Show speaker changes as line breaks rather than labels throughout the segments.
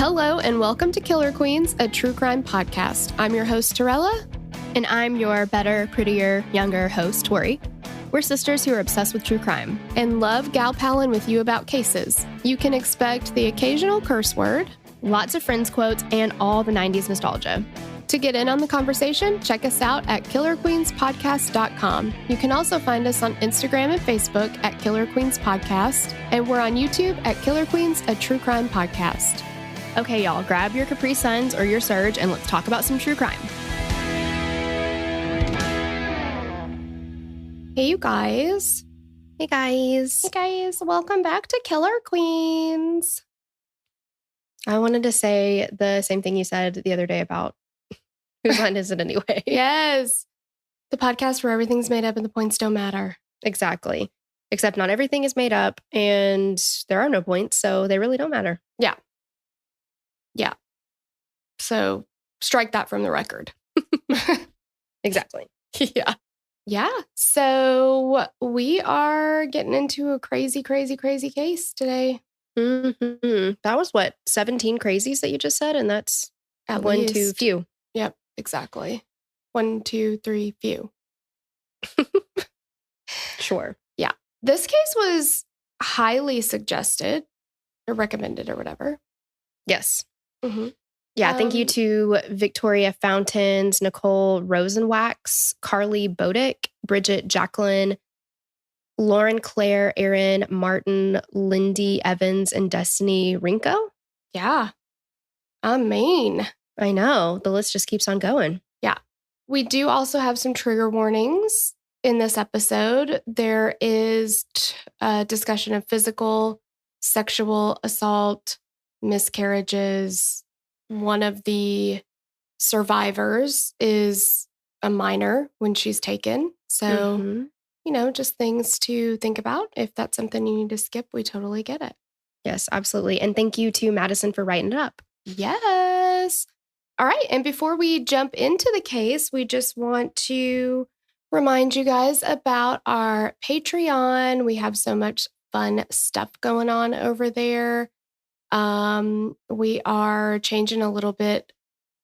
Hello and welcome to Killer Queens, a true crime podcast. I'm your host, Torella.
And I'm your better, prettier, younger host, Tori. We're sisters who are obsessed with true crime.
And love gal-palin with you about cases. You can expect the occasional curse word,
lots of Friends quotes, and all the 90s nostalgia.
To get in on the conversation, check us out at killerqueenspodcast.com. You can also find us on Instagram and Facebook at Killer Queens Podcast, and we're on YouTube at Killer Queens, a true crime podcast.
Okay, y'all, grab your Capri Suns or your Surge, and let's talk about some true crime.
Hey, you guys.
Hey, guys.
Hey, guys. Welcome back to Killer Queens.
I wanted to say the same thing you said the other day about whose line is it anyway?
Yes. The podcast where everything's made up and the points don't matter.
Exactly. Except not everything is made up and there are no points, so they really don't matter.
Yeah. Yeah. So strike that from the record.
Exactly.
Yeah. Yeah. So we are getting into a crazy, crazy, crazy case today.
Mm-hmm. That was what, 17 crazies that you just said? And that's
at
one
least.
too few.
Yep. Exactly. 1, 2, 3, few.
Sure.
Yeah. This case was highly suggested or recommended or whatever.
Yes.
Mm-hmm.
Yeah. Thank you to Victoria Fountains, Nicole Rosenwax, Carly Bodick, Bridget Jacqueline, Lauren Claire, Aaron Martin, Lindy Evans, and Destiny Rinko.
Yeah. I mean,
I know. The list just keeps on going.
Yeah. We do also have some trigger warnings in this episode. There is a discussion of physical, sexual assault, miscarriages. One of the survivors is a minor when she's taken. So, just things to think about. If that's something you need to skip, we totally get it.
Yes, absolutely. And thank you to Madison for writing it up.
Yes. All right. And before we jump into the case, we just want to remind you guys about our Patreon. We have so much fun stuff going on over there. We are changing a little bit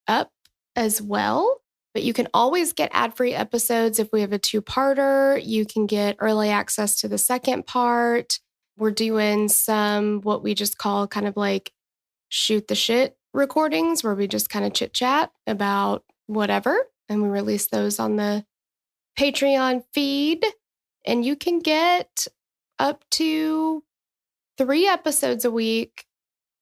up as well, but you can always get ad-free episodes. If we have a 2-parter, you can get early access to the second part. We're doing some, what we just call kind of like shoot the shit recordings where we just kind of chit chat about whatever. And we release those on the Patreon feed. And you can get up to 3 episodes a week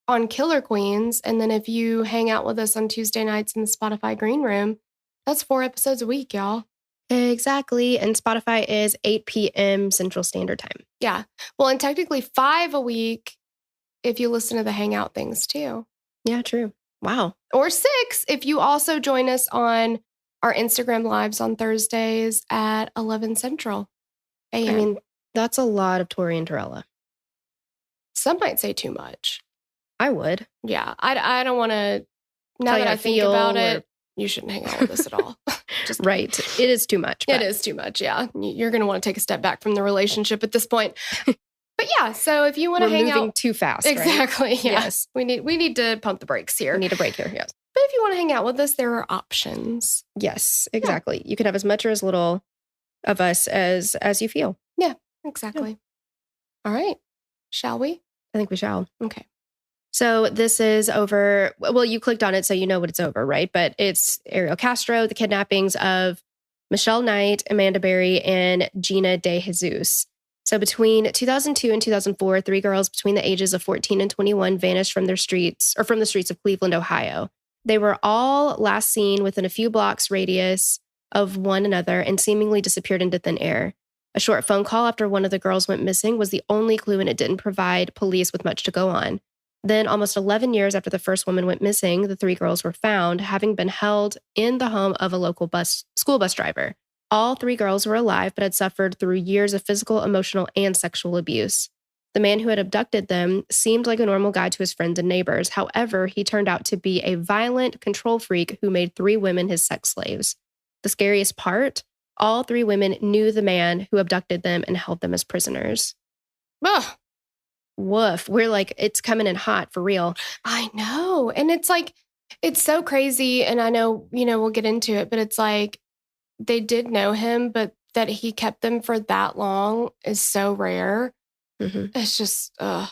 on Killer Queens. And then if you hang out with us on Tuesday nights in the Spotify Green Room, that's 4 episodes a week, y'all.
Exactly. And Spotify is 8 p.m. Central Standard Time.
Yeah. Well, and technically 5 a week if you listen to the Hangout things too.
Yeah, true. Wow.
Or 6 if you also join us on our Instagram lives on Thursdays at 11 Central a.m.
I mean, that's a lot of Tori and Torella.
Some might say too much.
I would.
Yeah. I don't want to, now that I think about it, you shouldn't hang out with us at all.
Just right. It is too much.
It is too much. Yeah. You're going to want to take a step back from the relationship at this point. But yeah, so if you want to hang out
too fast,
exactly.
Right?
Yeah.
Yes,
we need to pump the brakes here.
We need a break here. Yes,
but if you want to hang out with us, there are options.
Yes, exactly. Yeah. You can have as much or as little of us as you feel.
Yeah, exactly. Yeah. All right, shall we?
I think we shall.
Okay.
So this is over. Well, you clicked on it, so you know what it's over, right? But it's Ariel Castro, the kidnappings of Michelle Knight, Amanda Berry, and Gina De Jesus. So between 2002 and 2004, 3 girls between the ages of 14 and 21 vanished from the streets of Cleveland, Ohio. They were all last seen within a few blocks radius of one another and seemingly disappeared into thin air. A short phone call after one of the girls went missing was the only clue, and it didn't provide police with much to go on. Then, almost 11 years after the first woman went missing, the 3 girls were found, having been held in the home of a local school bus driver. All 3 girls were alive, but had suffered through years of physical, emotional, and sexual abuse. The man who had abducted them seemed like a normal guy to his friends and neighbors. However, he turned out to be a violent control freak who made 3 women his sex slaves. The scariest part, all 3 women knew the man who abducted them and held them as prisoners.
Ugh.
woof. We're like, it's coming in hot for real.
I know. And it's like, it's so crazy. And I know, we'll get into it, but it's like they did know him, but that he kept them for that long is so rare. It's just, ugh.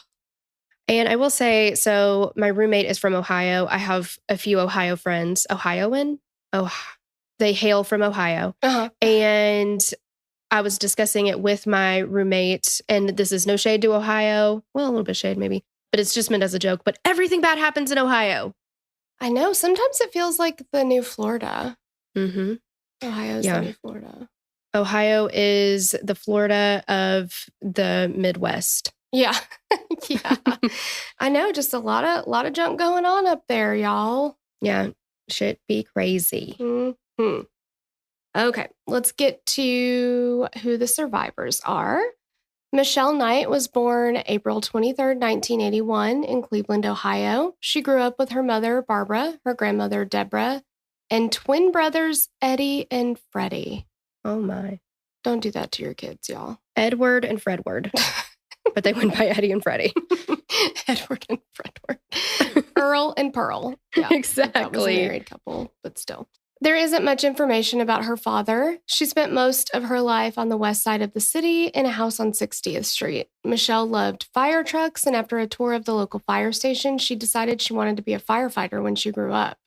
And I will say, so my roommate is from Ohio. I have a few Ohio friends. Ohioan? Oh, they hail from Ohio. And I was discussing it with my roommate, and this is no shade to Ohio. Well, a little bit of shade maybe, but it's just meant as a joke. But everything bad happens in Ohio.
I know. Sometimes it feels like the new Florida. Ohio's the new Florida.
Ohio is the Florida of the Midwest.
Yeah. Yeah. I know. Just a lot of junk going on up there, y'all.
Yeah. Shit be crazy.
Okay. Let's get to who the survivors are. Michelle Knight was born April 23rd, 1981 in Cleveland, Ohio. She grew up with her mother, Barbara, her grandmother, Deborah, and twin brothers, Eddie and Freddie.
Oh my.
Don't do that to your kids, y'all.
Edward and Fredward. But they went by Eddie and Freddie.
Edward and Fredward. Earl and Pearl. Yeah,
exactly.
That was a married couple, but still. There isn't much information about her father. She spent most of her life on the west side of the city in a house on 60th Street. Michelle loved fire trucks, and after a tour of the local fire station, she decided she wanted to be a firefighter when she grew up.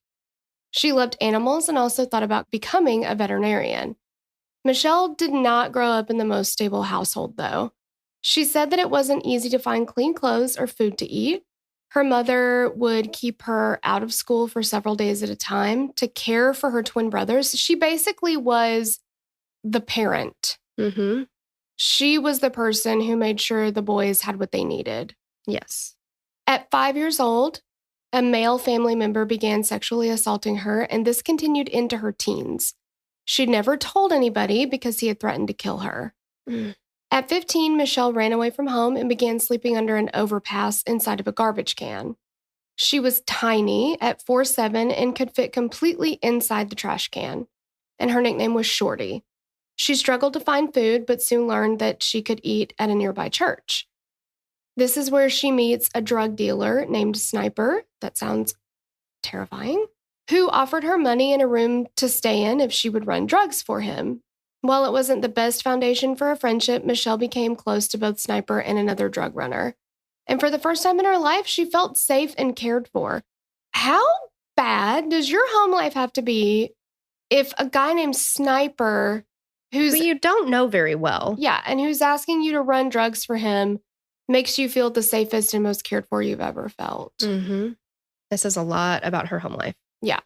She loved animals and also thought about becoming a veterinarian. Michelle did not grow up in the most stable household, though. She said that it wasn't easy to find clean clothes or food to eat. Her mother would keep her out of school for several days at a time to care for her twin brothers. She basically was the parent. She was the person who made sure the boys had what they needed.
Yes.
At 5 years old, a male family member began sexually assaulting her, and this continued into her teens. She'd never told anybody because he had threatened to kill her. At 15, Michelle ran away from home and began sleeping under an overpass inside of a garbage can. She was tiny at 4'7" and could fit completely inside the trash can, and her nickname was Shorty. She struggled to find food, but soon learned that she could eat at a nearby church. This is where she meets a drug dealer named Sniper, that sounds terrifying, who offered her money and a room to stay in if she would run drugs for him. While it wasn't the best foundation for a friendship, Michelle became close to both Sniper and another drug runner. And for the first time in her life, she felt safe and cared for. How bad does your home life have to be if a guy named Sniper, who
you don't know very well.
Yeah, and who's asking you to run drugs for him, makes you feel the safest and most cared for you've ever felt?
This says a lot about her home life.
Yeah.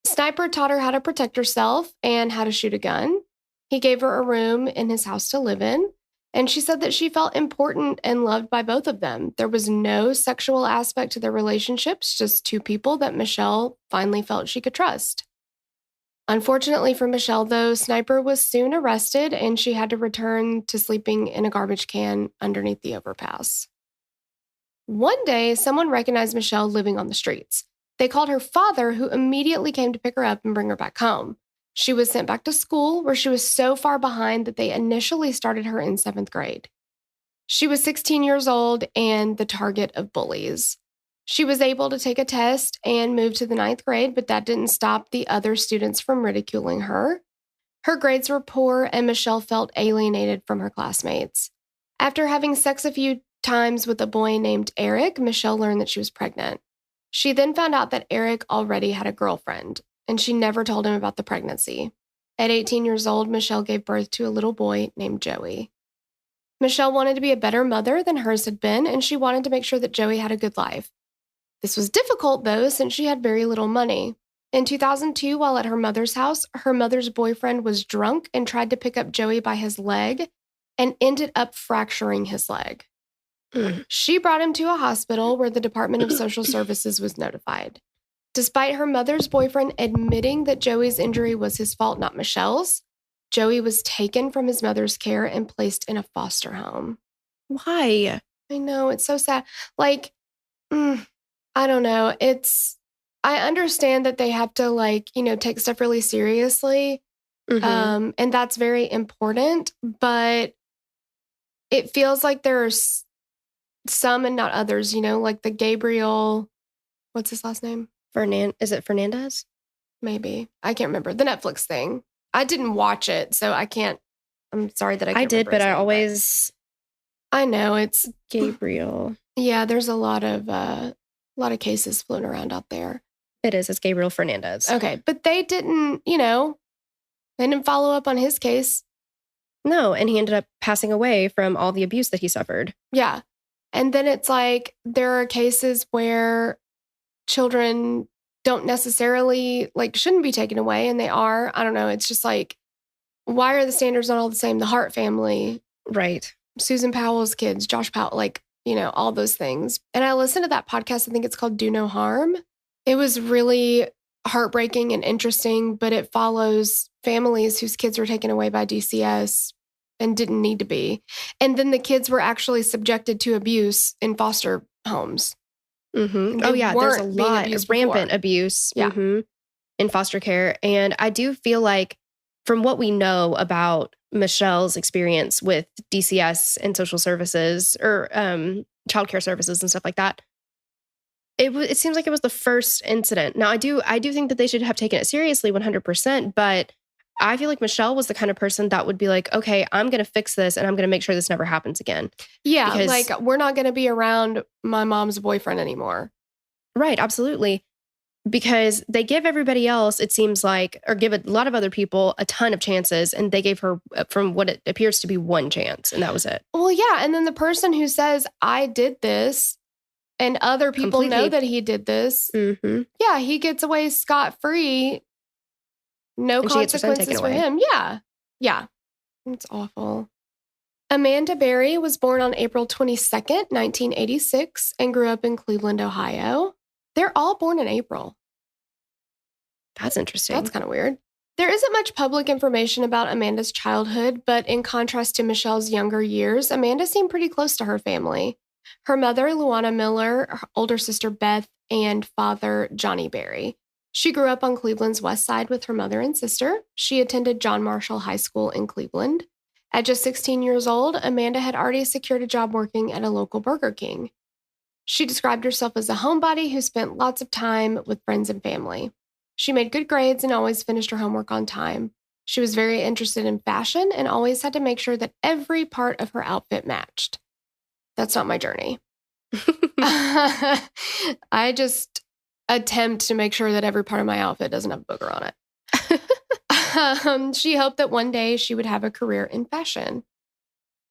Sniper taught her how to protect herself and how to shoot a gun. He gave her a room in his house to live in, and she said that she felt important and loved by both of them. There was no sexual aspect to their relationships, just two people that Michelle finally felt she could trust. Unfortunately for Michelle, though, Sniper was soon arrested, and she had to return to sleeping in a garbage can underneath the overpass. One day, someone recognized Michelle living on the streets. They called her father, who immediately came to pick her up and bring her back home. She was sent back to school, where she was so far behind that they initially started her in 7th grade. She was 16 years old and the target of bullies. She was able to take a test and move to the 9th grade, but that didn't stop the other students from ridiculing her. Her grades were poor, and Michelle felt alienated from her classmates. After having sex a few times with a boy named Eric, Michelle learned that she was pregnant. She then found out that Eric already had a girlfriend, and she never told him about the pregnancy. At 18 years old, Michelle gave birth to a little boy named Joey. Michelle wanted to be a better mother than hers had been, and she wanted to make sure that Joey had a good life. This was difficult, though, since she had very little money. In 2002, while at her mother's house, her mother's boyfriend was drunk and tried to pick up Joey by his leg and ended up fracturing his leg. She brought him to a hospital where the Department of Social Services was notified. Despite her mother's boyfriend admitting that Joey's injury was his fault, not Michelle's, Joey was taken from his mother's care and placed in a foster home.
Why?
I know, it's so sad. Like, I don't know. I understand that they have to take stuff really seriously. And that's very important, but it feels like there's some and not others, like the Gabriel, what's his last name?
Is it Fernandez?
Maybe. I can't remember. The Netflix thing. I didn't watch it, so I'm sorry that I can't
I did,
remember
but
his
I
name,
always...
I know, it's...
Gabriel.
Yeah, there's a lot of cases floating around out there.
It's Gabriel Fernandez.
Okay, but they didn't, they didn't follow up on his case.
No, and he ended up passing away from all the abuse that he suffered.
Yeah. And then it's like there are cases where children don't necessarily shouldn't be taken away, and they are. I don't know. It's just like, why are the standards not all the same? The Hart family,
right?
Susan Powell's kids, Josh Powell, all those things. And I listened to that podcast. I think it's called Do No Harm. It was really heartbreaking and interesting, but it follows families whose kids were taken away by DCS and didn't need to be. And then the kids were actually subjected to abuse in foster homes.
Mm-hmm. Oh, yeah. There's a lot of rampant abuse in foster care. And I do feel like from what we know about Michelle's experience with DCS and social services or childcare services and stuff like that, it seems like it was the first incident. Now, I do think that they should have taken it seriously 100%, but I feel like Michelle was the kind of person that would be like, okay, I'm going to fix this and I'm going to make sure this never happens again.
Yeah, because we're not going to be around my mom's boyfriend anymore.
Right, absolutely. Because they give everybody else, it seems like, or give a lot of other people a ton of chances, and they gave her, from what it appears to be, one chance, and that was it.
Well, yeah, and then the person who says, I did this, and other people know that he did this, yeah, he gets away scot-free. No consequences for him. Yeah. Yeah. It's awful. Amanda Berry was born on April 22nd, 1986, and grew up in Cleveland, Ohio. They're all born in April.
That's interesting.
That's kind of weird. There isn't much public information about Amanda's childhood, but in contrast to Michelle's younger years, Amanda seemed pretty close to her family. Her mother, Luana Miller, her older sister, Beth, and father, Johnny Berry. She grew up on Cleveland's west side with her mother and sister. She attended John Marshall High School in Cleveland. At just 16 years old, Amanda had already secured a job working at a local Burger King. She described herself as a homebody who spent lots of time with friends and family. She made good grades and always finished her homework on time. She was very interested in fashion and always had to make sure that every part of her outfit matched. That's not my journey. I just attempt to make sure that every part of my outfit doesn't have a booger on it. She hoped that one day she would have a career in fashion.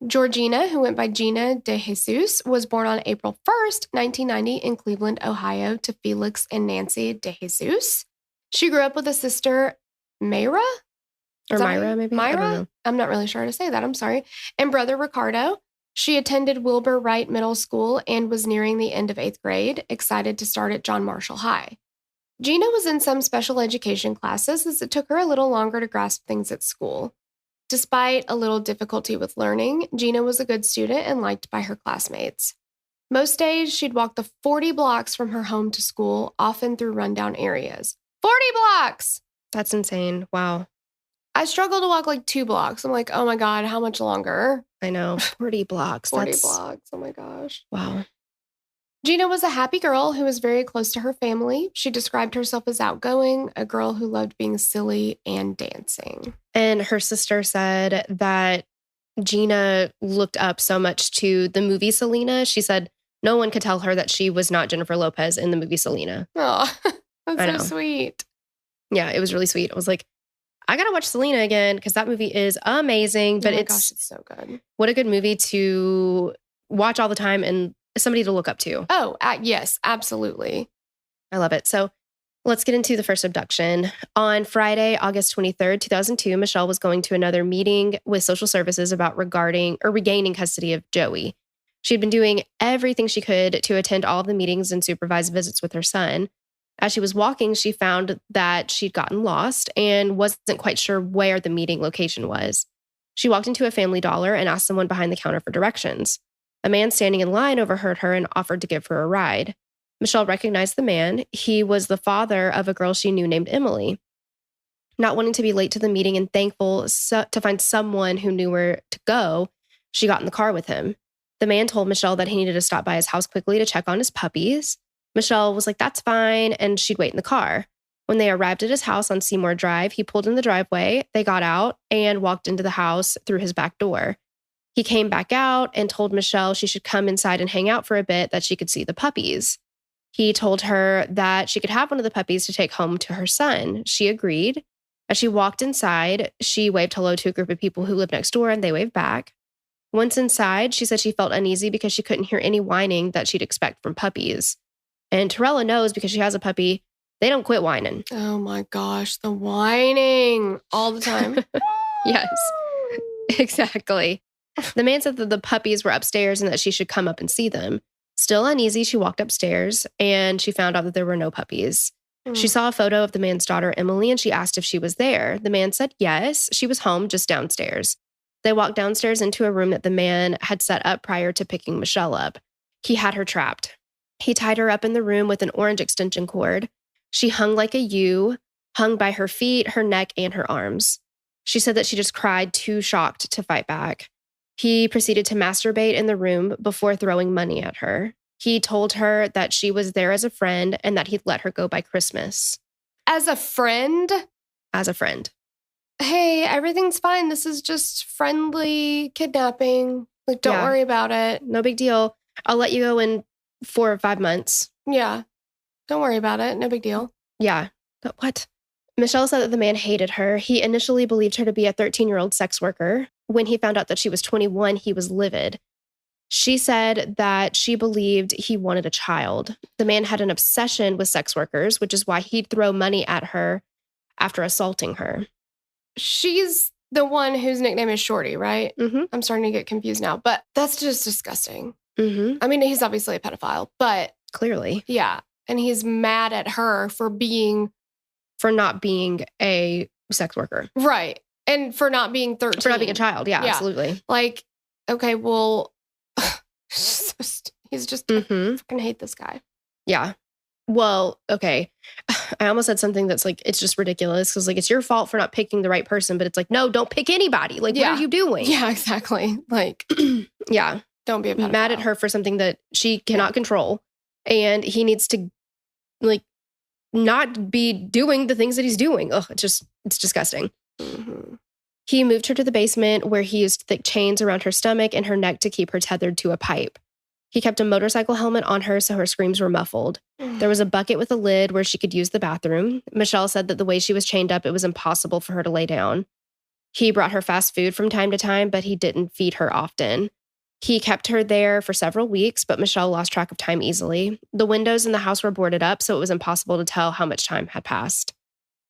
Georgina, who went by Gina de Jesus, was born on April 1st, 1990 in Cleveland, Ohio, to Felix and Nancy de Jesus. She grew up with a sister, Mayra?
Or Myra, maybe?
Myra? I'm not really sure how to say that. I'm sorry. And brother, Ricardo. She attended Wilbur Wright Middle School and was nearing the end of 8th grade, excited to start at John Marshall High. Gina was in some special education classes as it took her a little longer to grasp things at school. Despite a little difficulty with learning, Gina was a good student and liked by her classmates. Most days, she'd walk the 40 blocks from her home to school, often through rundown areas. 40 blocks!
That's insane. Wow.
I struggle to walk 2 blocks. I'm like, oh my God, how much longer?
I know. 40 blocks.
40 blocks. Oh my gosh.
Wow.
Gina was a happy girl who was very close to her family. She described herself as outgoing, a girl who loved being silly and dancing.
And her sister said that Gina looked up so much to the movie Selena. She said no one could tell her that she was not Jennifer Lopez in the movie Selena.
Oh, that's so sweet.
Yeah, it was really sweet. I was like, I got to watch Selena again because that movie is amazing. But
it's so good.
What a good movie to watch all the time and somebody to look up to.
Oh, yes, absolutely.
I love it. So let's get into the first abduction. On Friday, August 23rd, 2002, Michelle was going to another meeting with social services about regaining custody of Joey. She'd been doing everything she could to attend all of the meetings and supervise visits with her son. As she was walking, she found that she'd gotten lost and wasn't quite sure where the meeting location was. She walked into a Family Dollar and asked someone behind the counter for directions. A man standing in line overheard her and offered to give her a ride. Michelle recognized the man. He was the father of a girl she knew named Emily. Not wanting to be late to the meeting and thankful to find someone who knew where to go, she got in the car with him. The man told Michelle that he needed to stop by his house quickly to check on his puppies. Michelle was like, that's fine, and she'd wait in the car. When they arrived at his house on Seymour Drive, he pulled in the driveway, they got out, and walked into the house through his back door. He came back out and told Michelle she should come inside and hang out for a bit, that she could see the puppies. He told her that she could have one of the puppies to take home to her son. She agreed. As she walked inside, she waved hello to a group of people who lived next door, and they waved back. Once inside, she said she felt uneasy because she couldn't hear any whining that she'd expect from puppies. And Torella knows, because she has a puppy, they don't quit whining.
Oh my gosh, the whining all the time.
Yes, exactly. The man said that the puppies were upstairs and that she should come up and see them. Still uneasy, she walked upstairs and she found out that there were no puppies. She saw a photo of the man's daughter, Emily, and she asked if she was there. The man said yes, she was home, just downstairs. They walked downstairs into a room that the man had set up prior to picking Michelle up. He had her trapped. He tied her up in the room with an orange extension cord. She hung like a U, hung by her feet, her neck, and her arms. She said that she just cried, too shocked to fight back. He proceeded to masturbate in the room before throwing money at her. He told her that she was there as a friend and that he'd let her go by Christmas.
As a friend?
As a friend.
Hey, everything's fine. This is just friendly kidnapping. Like, don't worry about it.
No big deal. I'll let you go in 4 or 5 months.
Yeah. Don't worry about it. No big deal.
Yeah. But what? Michelle said that the man hated her. He initially believed her to be a 13-year-old sex worker. When he found out that she was 21, he was livid. She said that she believed he wanted a child. The man had an obsession with sex workers, which is why he'd throw money at her after assaulting her.
She's the one whose nickname is Shorty, right?
Mm-hmm.
I'm starting to get confused now, but that's just disgusting.
Mm-hmm.
I mean, he's obviously a pedophile, but...
Clearly.
Yeah. And he's mad at her for
not being a sex worker.
Right. And for not being 13.
For not being a child. Yeah. Absolutely.
Like, okay, well, he's just, I fucking hate this guy.
Yeah. Well, okay. I almost said something that's like, it's just ridiculous because like, it's your fault for not picking the right person, but it's like, no, don't pick anybody. Like, what are you doing?
Yeah, exactly. Like,
yeah.
Don't be a pedophile.
Mad at her for something that she cannot control. And he needs to like not be doing the things that he's doing. Ugh, it's disgusting.
Mm-hmm.
He moved her to the basement where he used thick chains around her stomach and her neck to keep her tethered to a pipe. He kept a motorcycle helmet on her so her screams were muffled. There was a bucket with a lid where she could use the bathroom. Michelle said that the way she was chained up, it was impossible for her to lay down. He brought her fast food from time to time, but he didn't feed her often. He kept her there for several weeks, but Michelle lost track of time easily. The windows in the house were boarded up, so it was impossible to tell how much time had passed.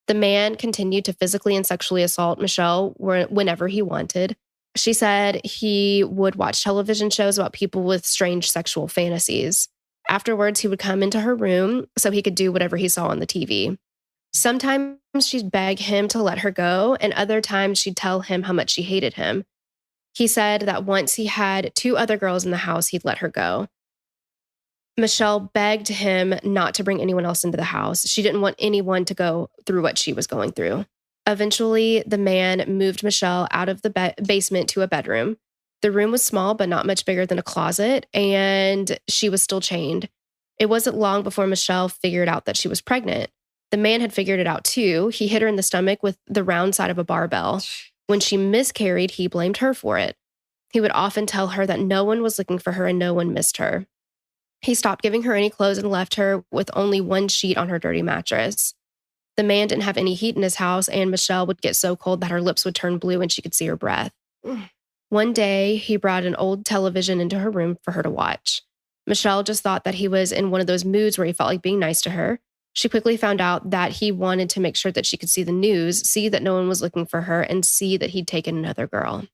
The man continued to physically and sexually assault Michelle whenever he wanted. She said he would watch television shows about people with strange sexual fantasies. Afterwards, he would come into her room so he could do whatever he saw on the TV. Sometimes she'd beg him to let her go, and other times she'd tell him how much she hated him. He said that once he had 2 other girls in the house, he'd let her go. Michelle begged him not to bring anyone else into the house. She didn't want anyone to go through what she was going through. Eventually, the man moved Michelle out of the basement to a bedroom. The room was small, but not much bigger than a closet, and she was still chained. It wasn't long before Michelle figured out that she was pregnant. The man had figured it out too. He hit her in the stomach with the round side of a barbell. When she miscarried, he blamed her for it. He would often tell her that no one was looking for her and no one missed her. He stopped giving her any clothes and left her with only one sheet on her dirty mattress. The man didn't have any heat in his house, and Michelle would get so cold that her lips would turn blue and she could see her breath. One day, he brought an old television into her room for her to watch. Michelle just thought that he was in one of those moods where he felt like being nice to her. She quickly found out that he wanted to make sure that she could see the news, see that no one was looking for her, and see that he'd taken another girl.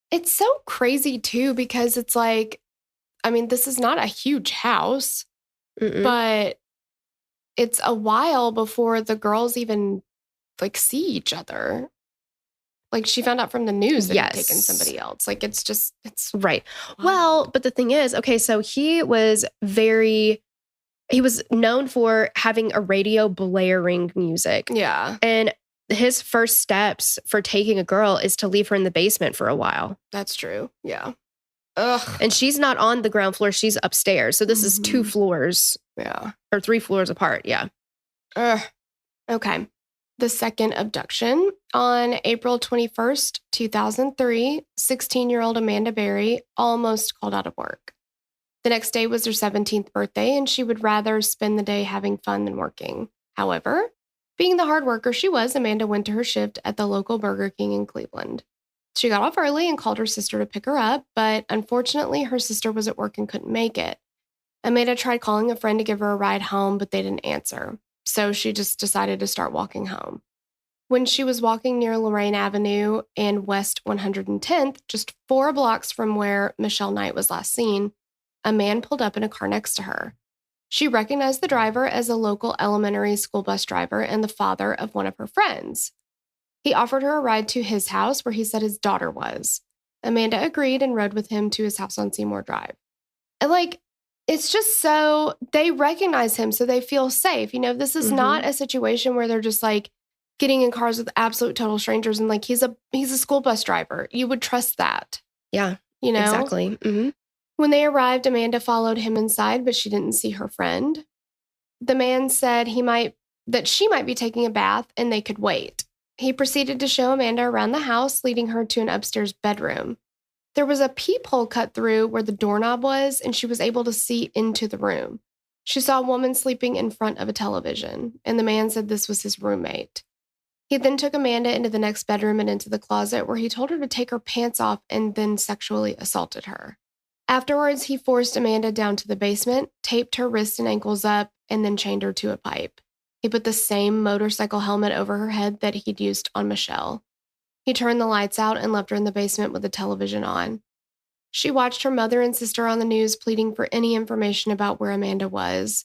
It's so crazy, too, because it's like, I mean, this is not a huge house, but it's a while before the girls even, like, see each other. Like, she found out from the news that he'd taken somebody else. Like, it's
right. Well, but the thing is, okay, so he was known for having a radio blaring music.
Yeah.
And his first steps for taking a girl is to leave her in the basement for a while.
That's true. Yeah. Ugh.
And she's not on the ground floor. She's upstairs. So this is 2 floors.
Yeah.
Or 3 floors apart. Yeah.
Ugh. Okay. The second abduction. On April 21st, 2003, 16-year-old Amanda Berry almost called out of work. The next day was her 17th birthday, and she would rather spend the day having fun than working. However, being the hard worker she was, Amanda went to her shift at the local Burger King in Cleveland. She got off early and called her sister to pick her up, but unfortunately, her sister was at work and couldn't make it. Amanda tried calling a friend to give her a ride home, but they didn't answer. So she just decided to start walking home. When she was walking near Lorraine Avenue and West 110th, just 4 blocks from where Michelle Knight was last seen, a man pulled up in a car next to her. She recognized the driver as a local elementary school bus driver and the father of one of her friends. He offered her a ride to his house where he said his daughter was. Amanda agreed and rode with him to his house on Seymour Drive. And it's just so they recognize him, so they feel safe. This is not a situation where they're just getting in cars with absolute total strangers and he's a school bus driver. You would trust that.
Yeah. Exactly. Mm-hmm.
When they arrived, Amanda followed him inside, but she didn't see her friend. The man said that she might be taking a bath and they could wait. He proceeded to show Amanda around the house, leading her to an upstairs bedroom. There was a peephole cut through where the doorknob was, and she was able to see into the room. She saw a woman sleeping in front of a television, and the man said this was his roommate. He then took Amanda into the next bedroom and into the closet, where he told her to take her pants off and then sexually assaulted her. Afterwards, he forced Amanda down to the basement, taped her wrists and ankles up, and then chained her to a pipe. He put the same motorcycle helmet over her head that he'd used on Michelle. He turned the lights out and left her in the basement with the television on. She watched her mother and sister on the news pleading for any information about where Amanda was.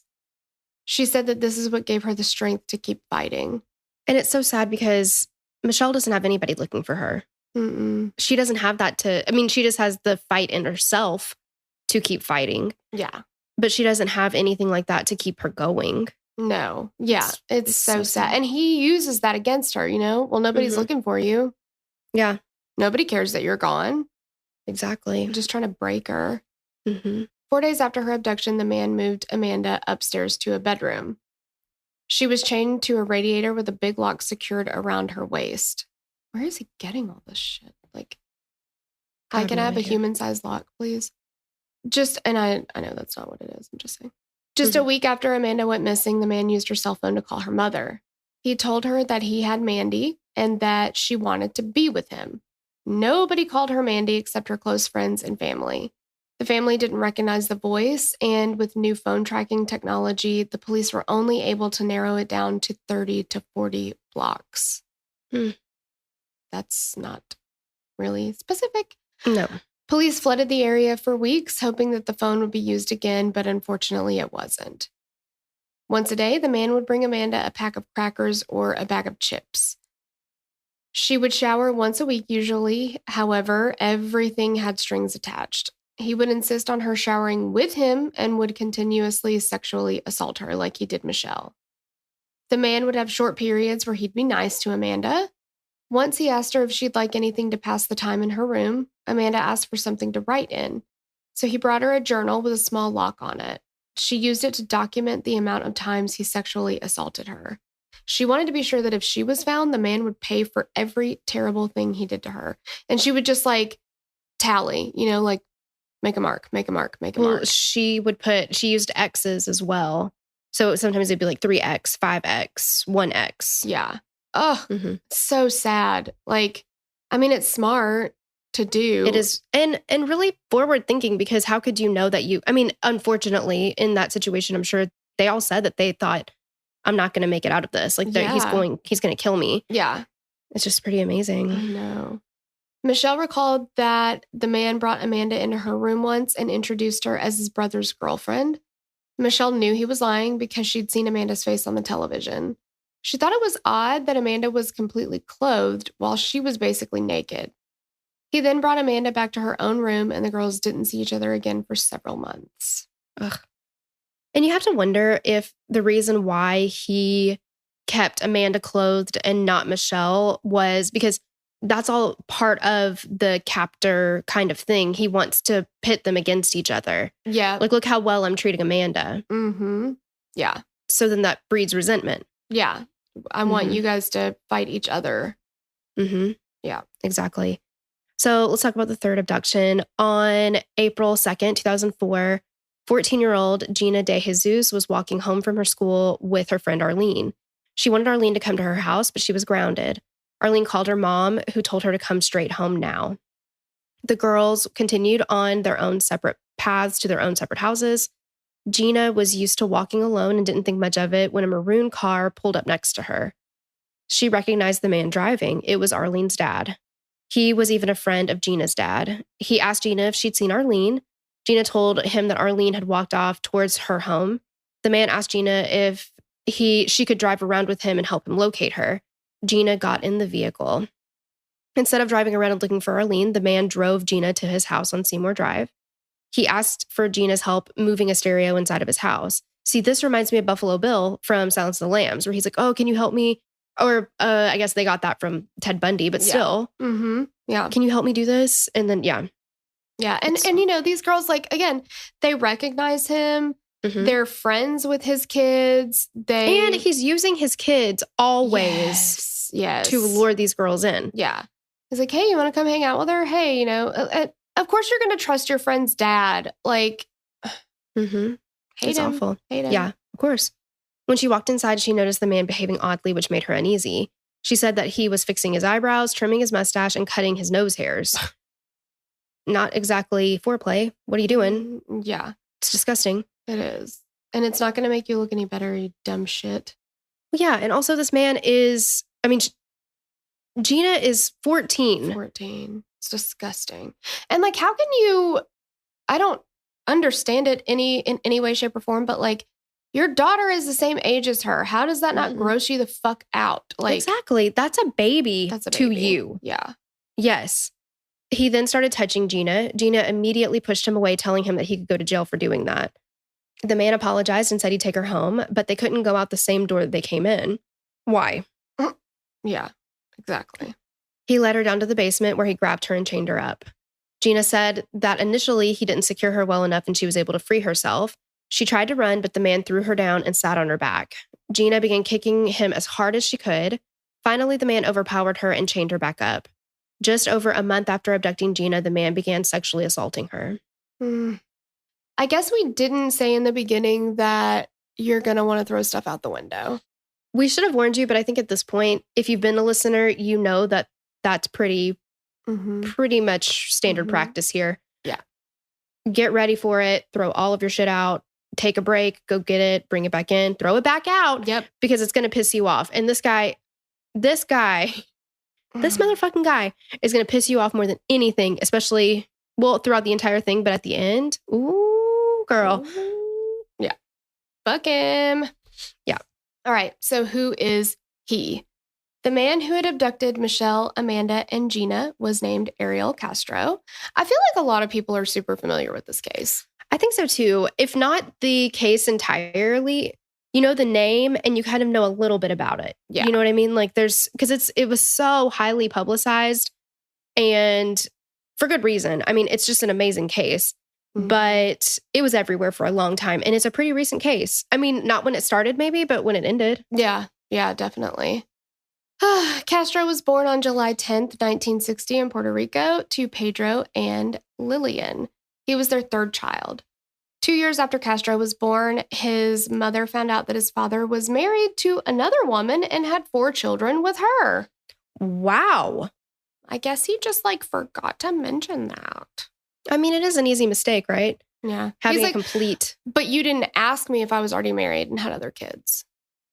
She said that this is what gave her the strength to keep fighting.
And it's so sad because Michelle doesn't have anybody looking for her.
Mm-mm.
She doesn't have that she just has the fight in herself to keep fighting.
Yeah.
But she doesn't have anything like that to keep her going.
No. Yeah. It's so sad. And he uses that against her, Well, nobody's looking for you.
Yeah.
Nobody cares that you're gone.
Exactly.
Just trying to break her.
Mm-hmm.
4 days after her abduction, the man moved Amanda upstairs to a bedroom. She was chained to a radiator with a big lock secured around her waist. Where is he getting all this shit? I can have a human-sized lock, please. And I know that's not what it is. I'm just saying. Just a week after Amanda went missing, the man used her cell phone to call her mother. He told her that he had Mandy and that she wanted to be with him. Nobody called her Mandy except her close friends and family. The family didn't recognize the voice, and with new phone tracking technology, the police were only able to narrow it down to 30 to 40 blocks. That's not really specific.
No.
Police flooded the area for weeks, hoping that the phone would be used again, but unfortunately it wasn't. Once a day, the man would bring Amanda a pack of crackers or a bag of chips. She would shower once a week usually. However, everything had strings attached. He would insist on her showering with him and would continuously sexually assault her like he did Michelle. The man would have short periods where he'd be nice to Amanda. Once he asked her if she'd like anything to pass the time in her room. Amanda asked for something to write in. So he brought her a journal with a small lock on it. She used it to document the amount of times he sexually assaulted her. She wanted to be sure that if she was found, the man would pay for every terrible thing he did to her. And she would just tally, make a mark, make a mark, make a mark.
She used X's as well. So sometimes it'd be 3X, 5X, 1X.
Yeah. Oh, so sad. It's smart to do.
It is. And really forward thinking, because how could you know that unfortunately in that situation, I'm sure they all said that they thought, I'm not going to make it out of this. He's going to kill me.
Yeah.
It's just pretty amazing.
I know. Michelle recalled that the man brought Amanda into her room once and introduced her as his brother's girlfriend. Michelle knew he was lying because she'd seen Amanda's face on the television. She thought it was odd that Amanda was completely clothed while she was basically naked. He then brought Amanda back to her own room, and the girls didn't see each other again for several months.
Ugh. And you have to wonder if the reason why he kept Amanda clothed and not Michelle was because that's all part of the captor kind of thing. He wants to pit them against each other.
Yeah.
Like, look how well I'm treating Amanda.
Mm-hmm. Yeah.
So then that breeds resentment.
Yeah. I want you guys to fight each other.
Mm-hmm.
Yeah.
Exactly. So let's talk about the third abduction. On April 2nd, 2004, 14-year-old Gina De Jesus was walking home from her school with her friend Arlene. She wanted Arlene to come to her house, but she was grounded. Arlene called her mom, who told her to come straight home now. The girls continued on their own separate paths to their own separate houses. Gina was used to walking alone and didn't think much of it when a maroon car pulled up next to her. She recognized the man driving. It was Arlene's dad. He was even a friend of Gina's dad. He asked Gina if she'd seen Arlene. Gina told him that Arlene had walked off towards her home. The man asked Gina if she could drive around with him and help him locate her. Gina got in the vehicle. Instead of driving around and looking for Arlene, the man drove Gina to his house on Seymour Drive. He asked for Gina's help moving a stereo inside of his house. See, this reminds me of Buffalo Bill from Silence of the Lambs, where he's like, oh, can you help me? Or I guess they got that from Ted Bundy, but still.
Mm-hmm. Yeah.
Can you help me do this? And then, yeah.
Yeah. And you know, these girls, like, again, they recognize him.
Mm-hmm.
They're friends with his kids.
And he's using his kids always to lure these girls in.
Yeah. He's like, hey, you want to come hang out with her? Hey, you know, of course you're going to trust your friend's dad. Like,
It's awful.
Hate him.
Yeah, of course. When she walked inside, she noticed the man behaving oddly, which made her uneasy. She said that he was fixing his eyebrows, trimming his mustache, and cutting his nose hairs. Not exactly foreplay. What are you doing?
Yeah.
It's disgusting.
It is. And it's not going to make you look any better, you dumb shit.
Yeah, and also this man is, I mean, Gina is 14.
14. It's disgusting. And like, how can you, I don't understand it in any way, shape, or form, but like, your daughter is the same age as her. How does that not gross you the fuck out? Like,
exactly. That's a baby to you.
Yeah.
Yes. He then started touching Gina. Gina immediately pushed him away, telling him that he could go to jail for doing that. The man apologized and said he'd take her home, but they couldn't go out the same door that they came in. Why?
Yeah, exactly.
He led her down to the basement where he grabbed her and chained her up. Gina said that initially he didn't secure her well enough and she was able to free herself. She tried to run, but the man threw her down and sat on her back. Gina began kicking him as hard as she could. Finally, the man overpowered her and chained her back up. Just over a month after abducting Gina, the man began sexually assaulting her.
I guess we didn't say in the beginning that you're going to want to throw stuff out the window.
We should have warned you, but I think at this point, if you've been a listener, you know that that's pretty much standard practice here.
Yeah.
Get ready for it. Throw all of your shit out. Take a break. Go get it. Bring it back in. Throw it back out.
Yep.
Because it's going to piss you off. And this motherfucking guy is going to piss you off more than anything, especially, well, throughout the entire thing, but at the end, ooh, girl.
Yeah. Fuck him.
Yeah.
All right. So who is he? The man who had abducted Michelle, Amanda, and Gina was named Ariel Castro. I feel like a lot of people are super familiar with this case.
I think so too. If not the case entirely, you know the name and you kind of know a little bit about it.
Yeah.
You know what I mean? Like because it was so highly publicized and for good reason. I mean, it's just an amazing case, but it was everywhere for a long time. And it's a pretty recent case. I mean, not when it started maybe, but when it ended.
Yeah. Yeah, definitely. Castro was born on July 10th, 1960 in Puerto Rico to Pedro and Lillian. He was their third child. 2 years after Castro was born, his mother found out that his father was married to another woman and had 4 children with her.
Wow.
I guess he just forgot to mention that.
I mean, it is an easy mistake, right?
Yeah.
Having a complete.
But you didn't ask me if I was already married and had other kids.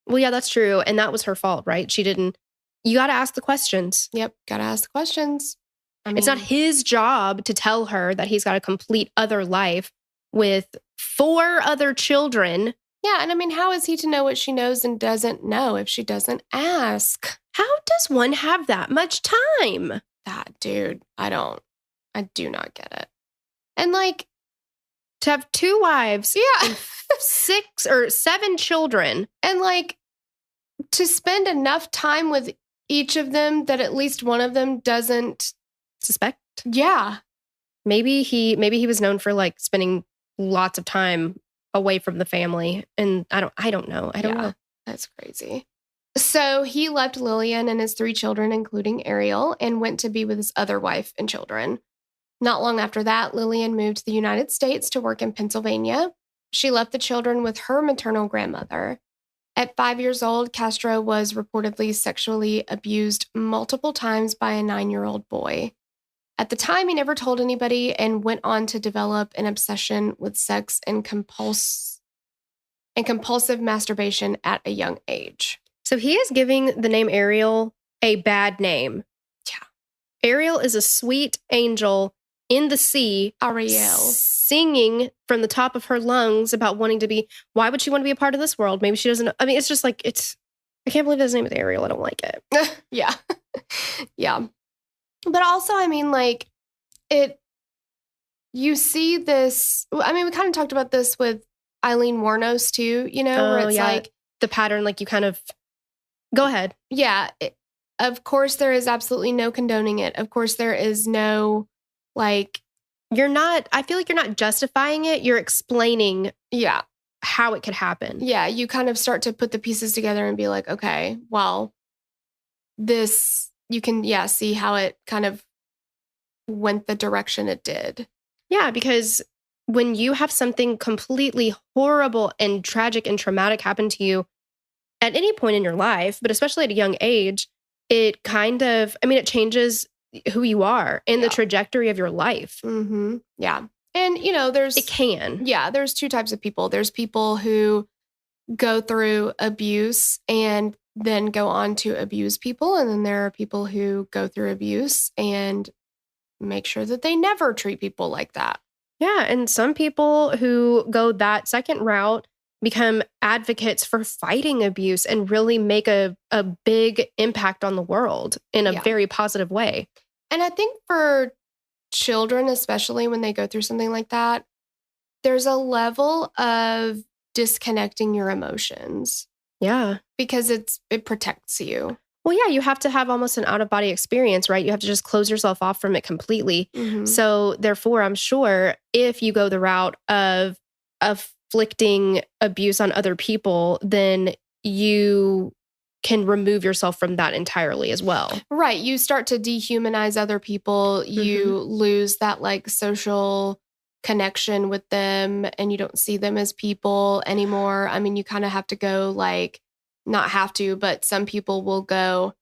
Well, yeah, that's true. And that was her fault, right? She didn't. You got to ask the questions.
Yep. Got to ask the questions. I mean,
it's not his job to tell her that he's got a complete other life with 4 other children.
Yeah. And I mean, how is he to know what she knows and doesn't know if she doesn't ask?
How does one have that much time?
That dude, I do not get it. And
to have 2 wives.
Yeah.
And 6 or 7 children.
And to spend enough time with each of them that at least one of them doesn't
suspect.
Yeah.
Maybe he was known for like spending lots of time away from the family. And I don't know. I don't know.
That's crazy. So he left Lillian and his 3 children, including Ariel, and went to be with his other wife and children. Not long after that, Lillian moved to the United States to work in Pennsylvania. She left the children with her maternal grandmother. At 5 years old, Castro was reportedly sexually abused multiple times by a 9-year-old boy. At the time, he never told anybody and went on to develop an obsession with sex and compulsive masturbation at a young age.
So he is giving the name Ariel a bad name.
Yeah.
Ariel is a sweet angel in the sea.
Ariel.
Singing from the top of her lungs about wanting to be, why would she want to be a part of this world? Maybe she doesn't. I mean, it's just like, I can't believe his name is Ariel. I don't like it.
Yeah. Yeah. But also, I mean, like, you see this, I mean, we kind of talked about this with Eileen Wuornos too, where it's like
the pattern, like you kind of go ahead.
Yeah. Of course, there is absolutely no condoning it. Of course, there is no like.
I feel like you're not justifying it. You're explaining how it could happen.
Yeah. You kind of start to put the pieces together and be like, okay, well, this, you can, see how it kind of went the direction it did.
Yeah, because when you have something completely horrible and tragic and traumatic happen to you at any point in your life, but especially at a young age, it kind of, it changes who you are and the trajectory of your life.
Mm-hmm. Yeah. And,
it can.
Yeah, there's 2 types of people. There's people who go through abuse and then go on to abuse people. And then there are people who go through abuse and make sure that they never treat people like that.
Yeah. And some people who go that second route become advocates for fighting abuse and really make a big impact on the world in a very positive way.
And I think for children, especially when they go through something like that, there's a level of disconnecting your emotions.
Yeah.
Because it protects you.
Well, yeah, you have to have almost an out-of-body experience, right? You have to just close yourself off from it completely.
Mm-hmm.
So therefore, I'm sure if you go the route of inflicting abuse on other people, then you can remove yourself from that entirely as well.
Right. You start to dehumanize other people. You lose that like social connection with them and you don't see them as people anymore. I mean, you kind of have to go like, not have to, but some people will go,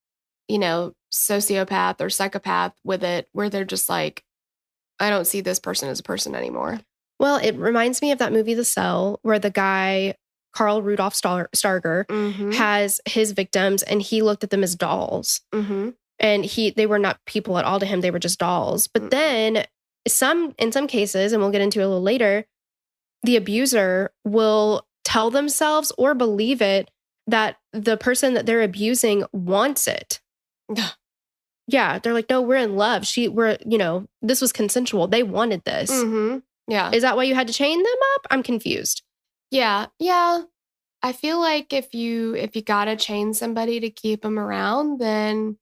sociopath or psychopath with it, where they're just like, I don't see this person as a person anymore.
Well, it reminds me of that movie, The Cell, where the guy, Carl Rudolph Starger, has his victims and he looked at them as dolls.
Mm-hmm.
And they were not people at all to him. They were just dolls. But then in some cases, and we'll get into a little later, the abuser will tell themselves or believe it that the person that they're abusing wants it. Yeah. They're like, no, we're in love. This was consensual. They wanted this.
Mm-hmm. Yeah.
Is that why you had to chain them up? I'm confused.
Yeah. Yeah. I feel like if you gotta chain somebody to keep them around, then,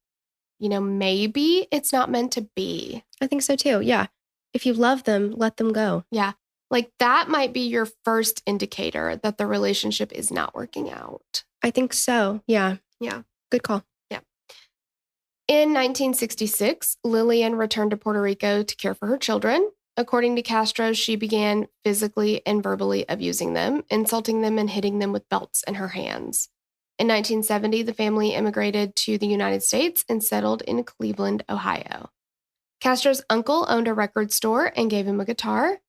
maybe it's not meant to be.
I think so too. Yeah. If you love them, let them go.
Yeah. Like that might be your first indicator that the relationship is not working out.
I think so. Yeah.
Yeah.
Good call.
Yeah. In 1966, Lillian returned to Puerto Rico to care for her children. According to Castro, she began physically and verbally abusing them, insulting them and hitting them with belts in her hands. In 1970, the family immigrated to the United States and settled in Cleveland, Ohio. Castro's uncle owned a record store and gave him a guitar.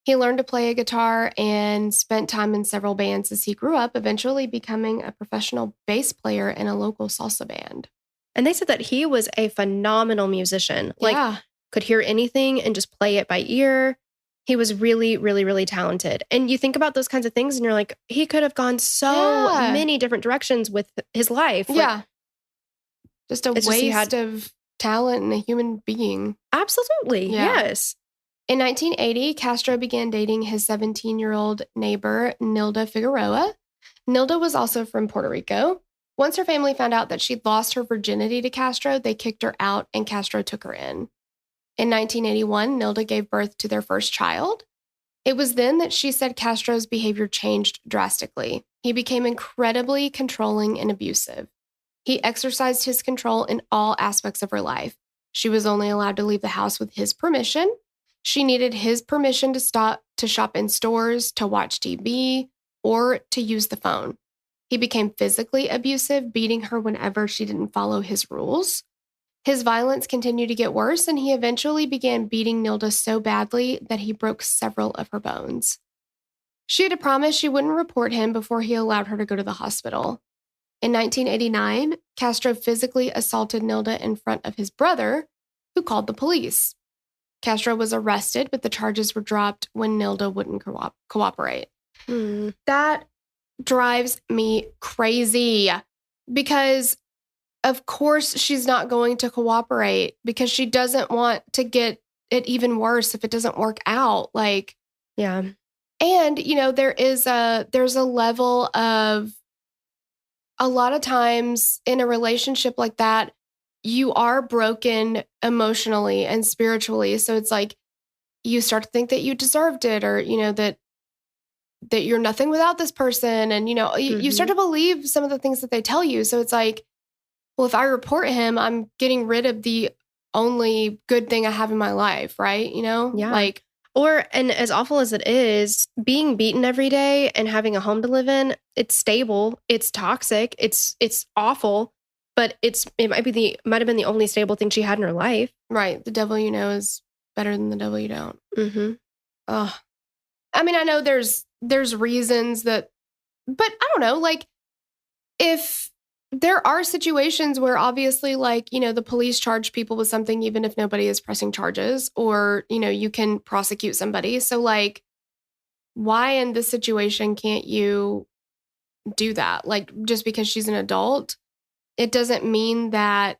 He learned to play a guitar and spent time in several bands as he grew up, eventually becoming a professional bass player in a local salsa band.
And they said that he was a phenomenal musician. Could hear anything and just play it by ear. He was really, really, really talented. And you think about those kinds of things and you're like, he could have gone so many different directions with his life.
Yeah. Just a waste of talent in a human being.
Absolutely. Yeah. Yes.
In 1980, Castro began dating his 17-year-old neighbor, Nilda Figueroa. Nilda was also from Puerto Rico. Once her family found out that she'd lost her virginity to Castro, they kicked her out and Castro took her in. In 1981, Nilda gave birth to their first child. It was then that she said Castro's behavior changed drastically. He became incredibly controlling and abusive. He exercised his control in all aspects of her life. She was only allowed to leave the house with his permission. She needed his permission to shop in stores, to watch TV, or to use the phone. He became physically abusive, beating her whenever she didn't follow his rules. His violence continued to get worse, and he eventually began beating Nilda so badly that he broke several of her bones. She had promised she wouldn't report him before he allowed her to go to the hospital. In 1989, Castro physically assaulted Nilda in front of his brother, who called the police. Castro was arrested, but the charges were dropped when Nilda wouldn't cooperate. That drives me crazy because, of course, she's not going to cooperate because she doesn't want to get it even worse if it doesn't work out. Like,
yeah.
And, there's a level of, a lot of times in a relationship like that, you are broken emotionally and spiritually. So it's like you start to think that you deserved it, or, that you're nothing without this person. And, you start to believe some of the things that they tell you. So it's like, well, if I report him, I'm getting rid of the only good thing I have in my life, right?
Yeah. And as awful as it is, being beaten every day and having a home to live in, it's stable, it's toxic, it's awful, but it might have been the only stable thing she had in her life.
Right. The devil you know is better than the devil you don't.
Mm-hmm.
Oh, I mean, I know there's reasons that, but I don't know, like if there are situations where obviously the police charge people with something, even if nobody is pressing charges, or, you can prosecute somebody. So like, why in this situation can't you do that? Like, just because she's an adult, it doesn't mean that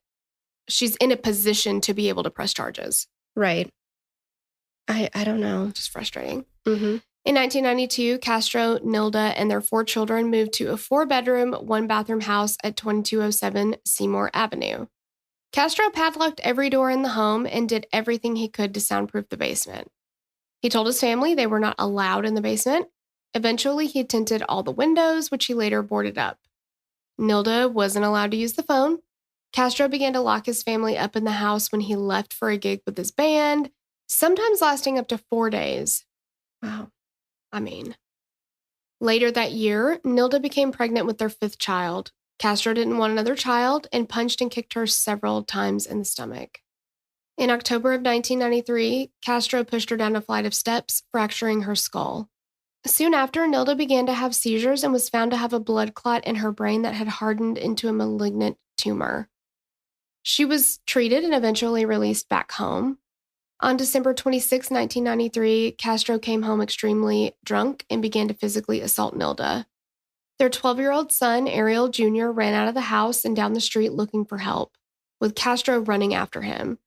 she's in a position to be able to press charges.
Right. I don't know.
Just frustrating.
Mm-hmm.
In 1992, Castro, Nilda, and their 4 children moved to a 4-bedroom, 1-bathroom house at 2207 Seymour Avenue. Castro padlocked every door in the home and did everything he could to soundproof the basement. He told his family they were not allowed in the basement. Eventually, he tinted all the windows, which he later boarded up. Nilda wasn't allowed to use the phone. Castro began to lock his family up in the house when he left for a gig with his band, sometimes lasting up to 4 days.
Wow.
I mean, later that year, Nilda became pregnant with their 5th child. Castro didn't want another child and punched and kicked her several times in the stomach. In October of 1993, Castro pushed her down a flight of steps, fracturing her skull. Soon after, Nilda began to have seizures and was found to have a blood clot in her brain that had hardened into a malignant tumor. She was treated and eventually released back home. On December 26, 1993, Castro came home extremely drunk and began to physically assault Nilda. Their 12-year-old son, Ariel Jr., ran out of the house and down the street looking for help, with Castro running after him.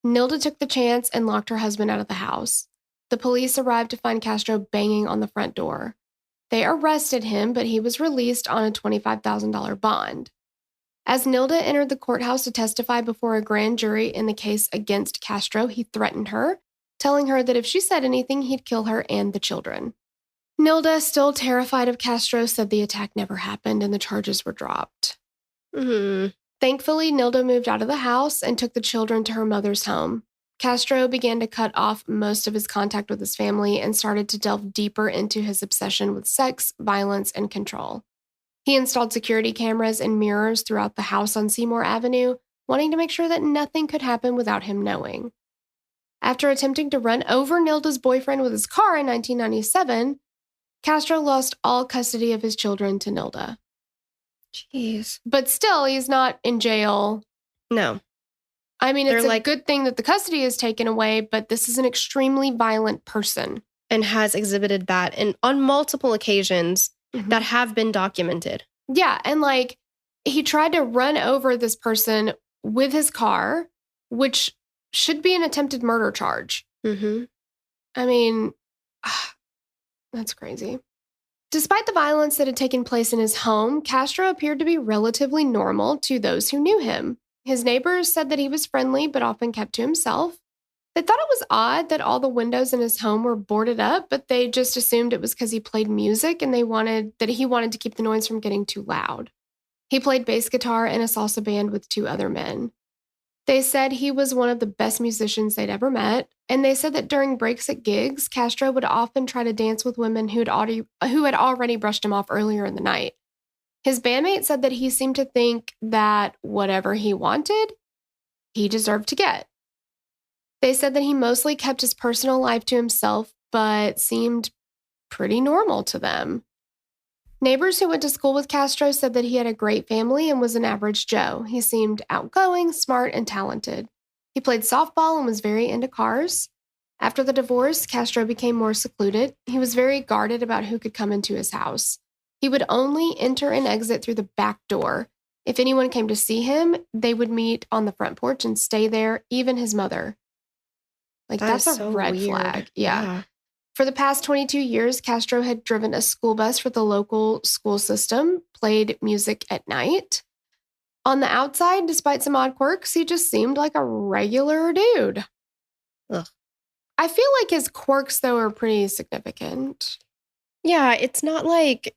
Nilda took the chance and locked her husband out of the house. The police arrived to find Castro banging on the front door. They arrested him, but he was released on a $25,000 bond. As Nilda entered the courthouse to testify before a grand jury in the case against Castro, he threatened her, telling her that if she said anything, he'd kill her and the children. Nilda, still terrified of Castro, said the attack never happened and the charges were dropped. Thankfully, Nilda moved out of the house and took the children to her mother's home. Castro began to cut off most of his contact with his family and started to delve deeper into his obsession with sex, violence, and control. He installed security cameras and mirrors throughout the house on Seymour Avenue, wanting to make sure that nothing could happen without him knowing. After attempting to run over Nilda's boyfriend with his car in 1997, Castro lost all custody of his children to Nilda.
Jeez.
But still, he's not in jail.
No.
I mean, it's a good thing that the custody is taken away, but this is an extremely violent person.
And has exhibited that on multiple occasions that have been documented.
Yeah, and he tried to run over this person with his car, which should be an attempted murder charge. I mean, that's crazy. Despite the violence that had taken place in his home, Castro appeared to be relatively normal to those who knew him. His neighbors said that he was friendly but often kept to himself. They thought it was odd that all the windows in his home were boarded up, but they just assumed it was because he played music and he wanted to keep the noise from getting too loud. He played bass guitar in a salsa band with 2 other men. They said he was one of the best musicians they'd ever met, and they said that during breaks at gigs, Castro would often try to dance with women who had already brushed him off earlier in the night. His bandmate said that he seemed to think that whatever he wanted, he deserved to get. They said that he mostly kept his personal life to himself, but seemed pretty normal to them. Neighbors who went to school with Castro said that he had a great family and was an average Joe. He seemed outgoing, smart, and talented. He played softball and was very into cars. After the divorce, Castro became more secluded. He was very guarded about who could come into his house. He would only enter and exit through the back door. If anyone came to see him, they would meet on the front porch and stay there, even his mother. That's a red flag. Yeah. For the past 22 years, Castro had driven a school bus for the local school system, played music at night. On the outside, despite some odd quirks, he just seemed like a regular dude.
Ugh.
I feel like his quirks, though, are pretty significant.
Yeah, it's not like,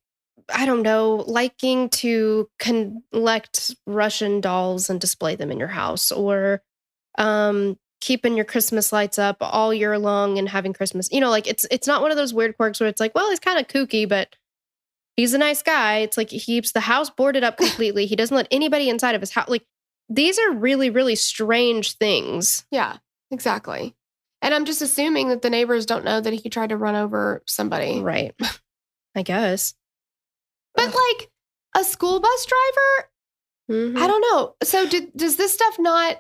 I don't know, liking to collect Russian dolls and display them in your house, or keeping your Christmas lights up all year long and having Christmas. It's not one of those weird quirks where it's like, well, he's kind of kooky, but he's a nice guy. It's like he keeps the house boarded up completely. He doesn't let anybody inside of his house. Like, these are really, really strange things.
Yeah, exactly. And I'm just assuming that the neighbors don't know that he tried to run over somebody.
Right. I guess.
But like a school bus driver, I don't know. So does this stuff not,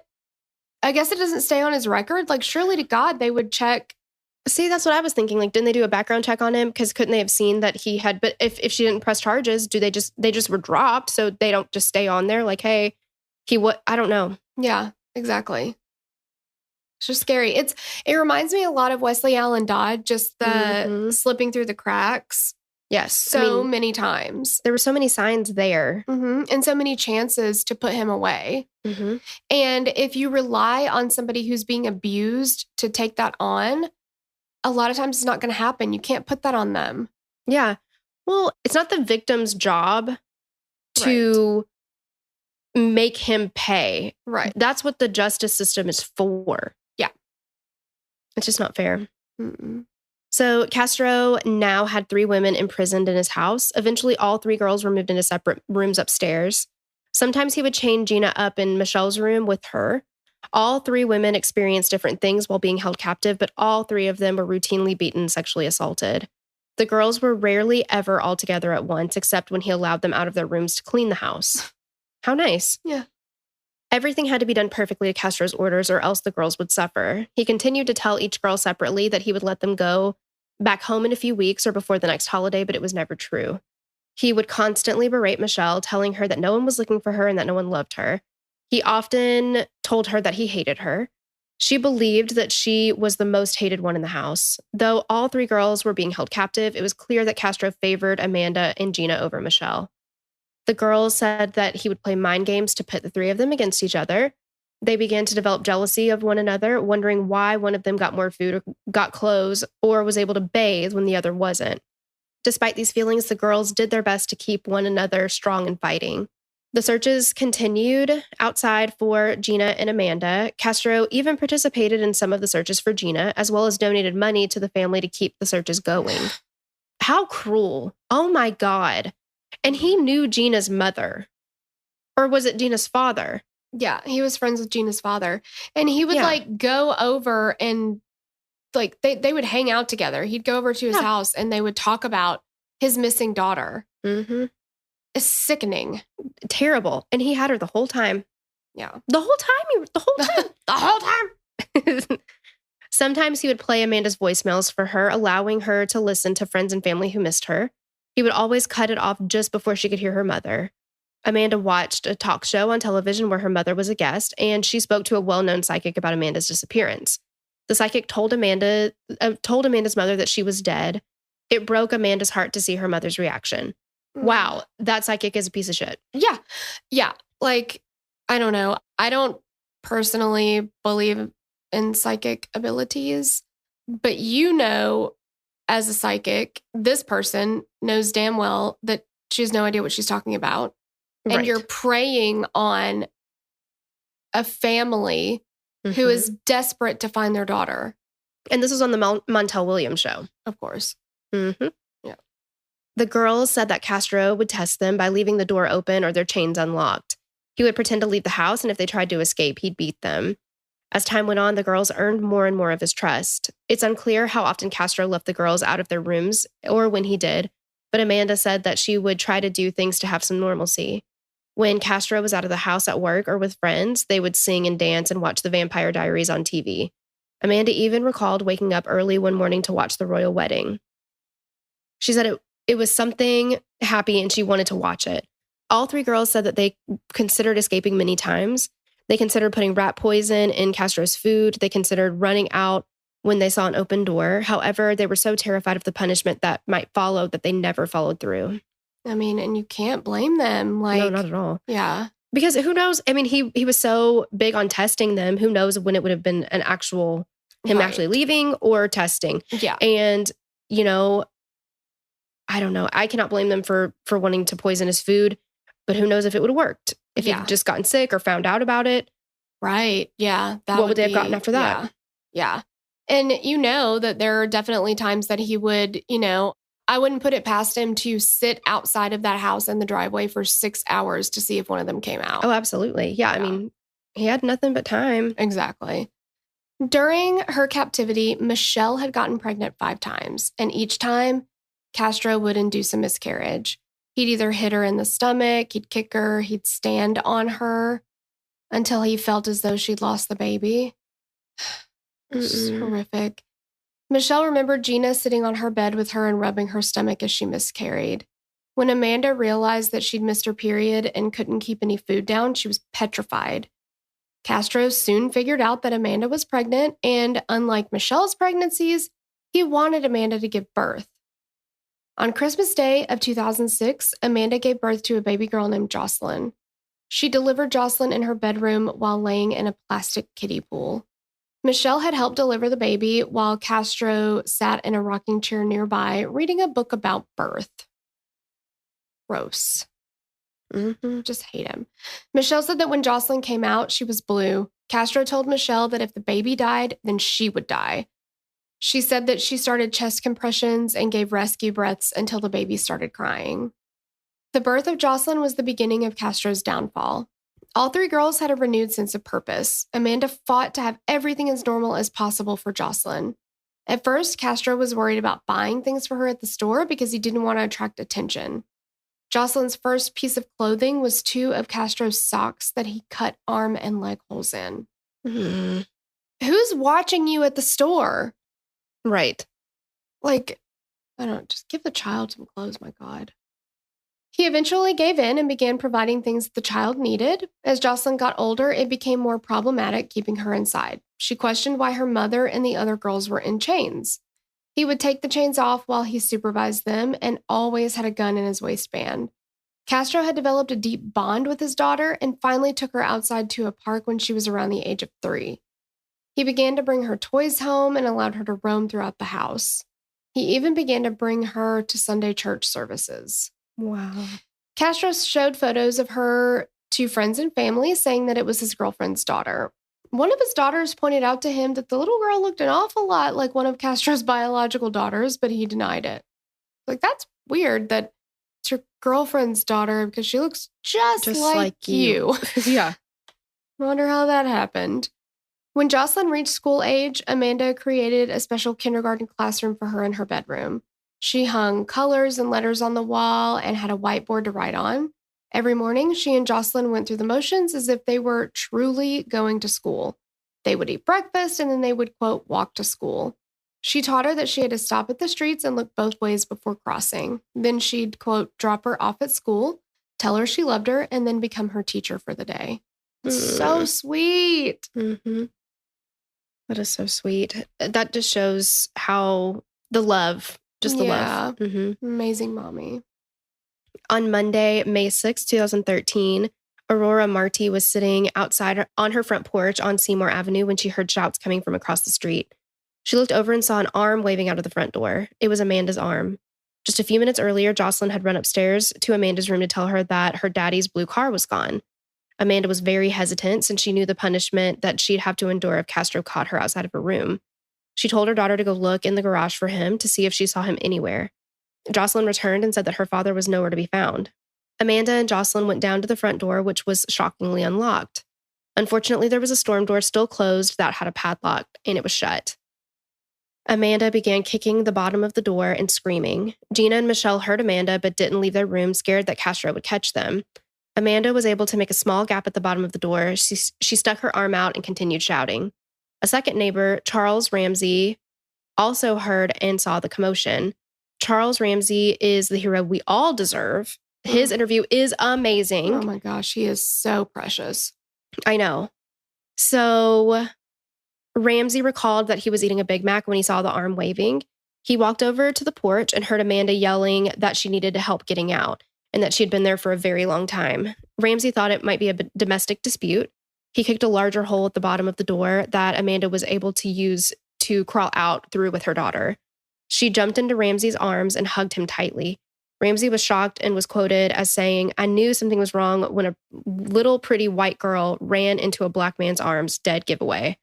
I guess it doesn't stay on his record? Like, surely to God, they would check.
See, that's what I was thinking. Like, didn't they do a background check on him? Because couldn't they have seen that he had, but if she didn't press charges, they just were dropped, so they don't just stay on there? Like, hey, I don't know.
Yeah, exactly. It's just scary. It reminds me a lot of Wesley Allen Dodd, just the slipping through the cracks.
Yes.
So many times.
There were so many signs there.
And so many chances to put him away. And if you rely on somebody who's being abused to take that on, a lot of times it's not going to happen. You can't put that on them.
Yeah. Well, it's not the victim's job to make him pay.
Right.
That's what the justice system is for.
Yeah.
It's just not fair. So Castro now had 3 women imprisoned in his house. Eventually, all 3 girls were moved into separate rooms upstairs. Sometimes he would chain Gina up in Michelle's room with her. All 3 women experienced different things while being held captive, but all 3 of them were routinely beaten and sexually assaulted. The girls were rarely ever all together at once, except when he allowed them out of their rooms to clean the house. How nice.
Yeah.
Everything had to be done perfectly to Castro's orders, or else the girls would suffer. He continued to tell each girl separately that he would let them go back home in a few weeks or before the next holiday, but it was never true. He would constantly berate Michelle, telling her that no one was looking for her and that no one loved her. He often told her that he hated her. She believed that she was the most hated one in the house. Though all 3 girls were being held captive, it was clear that Castro favored Amanda and Gina over Michelle. The girls said that he would play mind games to pit the 3 of them against each other. They began to develop jealousy of one another, wondering why one of them got more food or got clothes or was able to bathe when the other wasn't. Despite these feelings, the girls did their best to keep one another strong and fighting. The searches continued outside for Gina and Amanda. Castro even participated in some of the searches for Gina, as well as donated money to the family to keep the searches going. How cruel. Oh my God. And he knew Gina's mother. Or was it Gina's father?
Yeah, he was friends with Gina's father. And he would go over and they would hang out together. He'd go over to his house and they would talk about his missing daughter. It's sickening.
Terrible. And he had her the whole time.
Yeah.
The whole time. Sometimes he would play Amanda's voicemails for her, allowing her to listen to friends and family who missed her. He would always cut it off just before she could hear her mother. Amanda watched a talk show on television where her mother was a guest, and she spoke to a well-known psychic about Amanda's disappearance. The psychic told Amanda's mother that she was dead. It broke Amanda's heart to see her mother's reaction. Wow, that psychic is a piece of shit.
Yeah. Yeah. Like, I don't know. I don't personally believe in psychic abilities, but as a psychic, this person knows damn well that she has no idea what she's talking about. And you're preying on a family who is desperate to find their daughter.
And this was on the Montel Williams show.
Of course.
Mm-hmm.
Yeah.
The girls said that Castro would test them by leaving the door open or their chains unlocked. He would pretend to leave the house, and if they tried to escape, he'd beat them. As time went on, the girls earned more and more of his trust. It's unclear how often Castro left the girls out of their rooms or when he did, but Amanda said that she would try to do things to have some normalcy. When Castro was out of the house at work or with friends, they would sing and dance and watch the Vampire Diaries on TV. Amanda even recalled waking up early one morning to watch the royal wedding. She said it was something happy and she wanted to watch it. All three girls said that they considered escaping many times. They considered putting rat poison in Castro's food. They considered running out when they saw an open door. However, they were so terrified of the punishment that might follow that they never followed through.
I mean, and you can't blame them.
No, not at all.
Yeah.
Because who knows? I mean, he was so big on testing them. Who knows when it would have been an actual him actually leaving or testing.
Yeah.
And, I don't know. I cannot blame them for wanting to poison his food, but who knows if it would have worked. If he'd just gotten sick or found out about it.
Right. Yeah.
What would they have gotten after that?
Yeah. And that there are definitely times that he would, I wouldn't put it past him to sit outside of that house in the driveway for 6 hours to see if one of them came out.
Oh, absolutely. Yeah. I mean, he had nothing but time.
Exactly. During her captivity, Michelle had gotten pregnant 5 times, and each time Castro would induce a miscarriage. He'd either hit her in the stomach, he'd kick her, he'd stand on her until he felt as though she'd lost the baby. It's horrific. Michelle remembered Gina sitting on her bed with her and rubbing her stomach as she miscarried. When Amanda realized that she'd missed her period and couldn't keep any food down, she was petrified. Castro soon figured out that Amanda was pregnant, and unlike Michelle's pregnancies, he wanted Amanda to give birth. On Christmas Day of 2006, Amanda gave birth to a baby girl named Jocelyn. She delivered Jocelyn in her bedroom while laying in a plastic kiddie pool. Michelle had helped deliver the baby while Castro sat in a rocking chair nearby reading a book about birth. Gross. Just hate him. Michelle said that when Jocelyn came out, she was blue. Castro told Michelle that if the baby died, then she would die. She said that she started chest compressions and gave rescue breaths until the baby started crying. The birth of Jocelyn was the beginning of Castro's downfall. All 3 girls had a renewed sense of purpose. Amanda fought to have everything as normal as possible for Jocelyn. At first, Castro was worried about buying things for her at the store because he didn't want to attract attention. Jocelyn's first piece of clothing was 2 of Castro's socks that he cut arm and leg holes in. Who's watching you at the store?
Right.
Like, I don't know, just give the child some clothes, my God. He eventually gave in and began providing things the child needed. As Jocelyn got older, it became more problematic keeping her inside. She questioned why her mother and the other girls were in chains. He would take the chains off while he supervised them and always had a gun in his waistband. Castro had developed a deep bond with his daughter and finally took her outside to a park when she was around the age of 3. He began to bring her toys home and allowed her to roam throughout the house. He even began to bring her to Sunday church services.
Wow.
Castro showed photos of her to friends and family, saying that it was his girlfriend's daughter. One of his daughters pointed out to him that the little girl looked an awful lot like one of Castro's biological daughters, but he denied it. Like, that's weird that it's your girlfriend's daughter because she looks just like you.
Yeah.
I wonder how that happened. When Jocelyn reached school age, Amanda created a special kindergarten classroom for her in her bedroom. She hung colors and letters on the wall and had a whiteboard to write on. Every morning, she and Jocelyn went through the motions as if they were truly going to school. They would eat breakfast and then they would, quote, walk to school. She taught her that she had to stop at the streets and look both ways before crossing. Then she'd, quote, drop her off at school, tell her she loved her, and then become her teacher for the day. So sweet.
That is so sweet. That just shows how the love Just the love.
Amazing mommy.
On Monday, May 6, 2013, Aurora Marty was sitting outside on her front porch on Seymour Avenue when she heard shouts coming from across the street. She looked over and saw an arm waving out of the front door. It was Amanda's arm. Just a few minutes earlier, Jocelyn had run upstairs to Amanda's room to tell her that her daddy's blue car was gone. Amanda was very hesitant since she knew the punishment that she'd have to endure if Castro caught her outside of her room. She told her daughter to go look in the garage for him to see if she saw him anywhere. Jocelyn returned and said that her father was nowhere to be found. Amanda and Jocelyn went down to the front door, which was shockingly unlocked. Unfortunately, there was a storm door still closed that had a padlock, and it was shut. Amanda began kicking the bottom of the door and screaming. Gina and Michelle heard Amanda but didn't leave their room, scared that Castro would catch them. Amanda was able to make a small gap at the bottom of the door. She stuck her arm out and continued shouting. A second neighbor, Charles Ramsey, also heard and saw the commotion. Charles Ramsey is the hero we all deserve. His interview is amazing.
Oh my gosh, he is so precious.
I know. So Ramsey recalled that he was eating a Big Mac when he saw the arm waving. He walked over to the porch and heard Amanda yelling that she needed help getting out and that she had been there for a very long time. Ramsey thought it might be a domestic dispute. He kicked a larger hole at the bottom of the door that Amanda was able to use to crawl out through with her daughter. She jumped into Ramsey's arms and hugged him tightly. Ramsey was shocked and was quoted as saying, "I knew something was wrong when a little pretty white girl ran into a black man's arms, dead giveaway."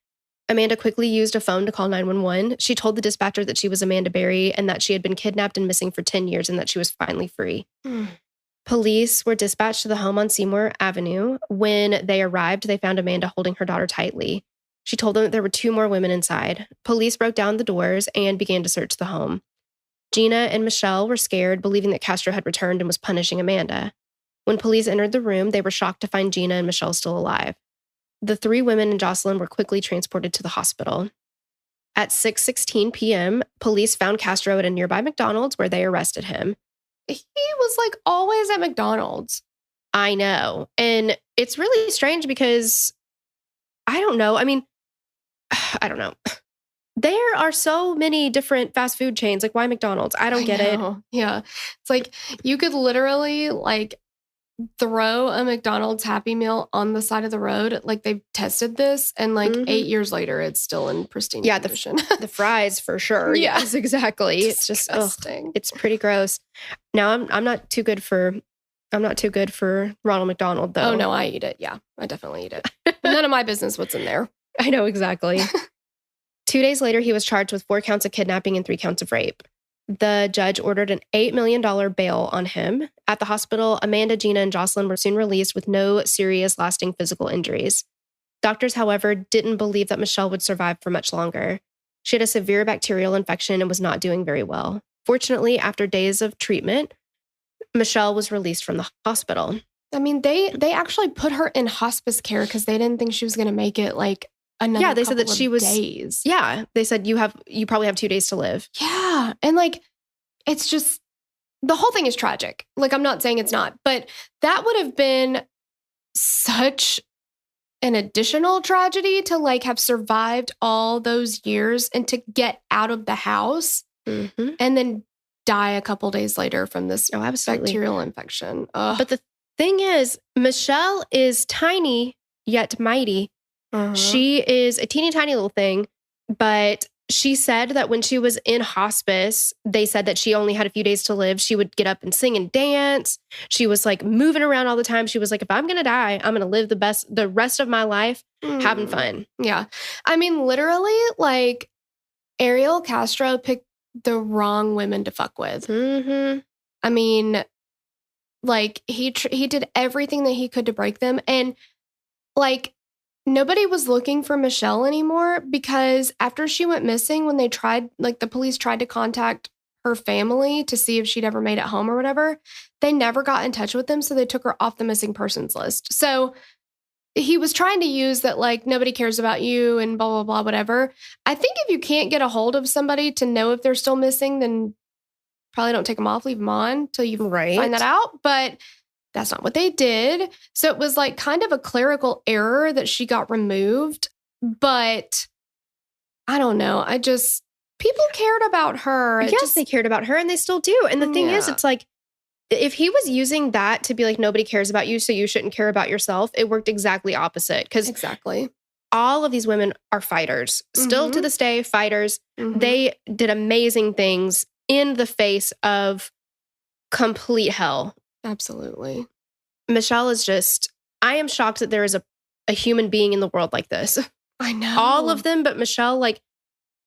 Amanda quickly used a phone to call 911. She told the dispatcher that she was Amanda Berry and that she had been kidnapped and missing for 10 years and that she was finally free. Police were dispatched to the home on Seymour Avenue. When they arrived, they found Amanda holding her daughter tightly. She told them that there were 2 more women inside. Police broke down the doors and began to search the home. Gina and Michelle were scared, believing that Castro had returned and was punishing Amanda. When police entered the room, they were shocked to find Gina and Michelle still alive. The 3 women and Jocelyn were quickly transported to the hospital. At 6:16 p.m., police found Castro at a nearby McDonald's where they arrested him.
He was like always at McDonald's.
I know. And it's really strange because I don't know. I mean, I don't know. There are so many different fast food chains. Like, why McDonald's? I don't get it.
Yeah. It's like you could literally like throw a McDonald's Happy Meal on the side of the road. Like they've tested this and like 8 years later, it's still in pristine condition.
The fries for sure.
Yeah.
Yes, exactly. It's just
disgusting.
It's pretty gross. Now I'm not too good for Ronald McDonald though.
Oh no, I eat it. Yeah, I definitely eat it. None of my business what's in there.
I know exactly. 2 days later, he was charged with 4 counts of kidnapping and 3 counts of rape. The judge ordered an $8 million bail on him. At the hospital, Amanda, Gina, and Jocelyn were soon released with no serious lasting physical injuries. Doctors, however, didn't believe that Michelle would survive for much longer. She had a severe bacterial infection and was not doing very well. Fortunately, after days of treatment, Michelle was released from the hospital.
I mean, they actually put her in hospice care because they didn't think she was going to make it like another
they said that she was
days.
Yeah, they said you probably have 2 days to live.
Yeah, and like it's just the whole thing is tragic. Like I'm not saying it's not, but that would have been such an additional tragedy to like have survived all those years and to get out of the house and then die a couple days later from this bacterial infection. Ugh.
But the thing is, Michelle is tiny yet mighty. She is a teeny tiny little thing, but she said that when she was in hospice, they said that she only had a few days to live. She would get up and sing and dance. She was like moving around all the time. She was like, if I'm going to die, I'm going to live the rest of my life having fun.
Yeah. I mean, literally, like Ariel Castro picked the wrong women to fuck with. I mean, like he did everything that he could to break them. And like, nobody was looking for Michelle anymore because after she went missing, when they tried, like the police tried to contact her family to see if she'd ever made it home or whatever, they never got in touch with them. So they took her off the missing persons list. So he was trying to use that, like, nobody cares about you and blah, blah, blah, whatever. I think if you can't get a hold of somebody to know if they're still missing, then probably don't take them off, leave them on until you find that out. But that's not what they did. So it was like kind of a clerical error that she got removed. But I don't know. People cared about her.
Yes, they cared about her, and they still do. And the thing is, it's like, if he was using that to be like, nobody cares about you, so you shouldn't care about yourself, it worked exactly opposite. Because all of these women are fighters. Still to this day, fighters. They did amazing things in the face of complete hell.
Absolutely.
Michelle is just, I am shocked that there is a human being in the world like this.
I know.
All of them, but Michelle, like,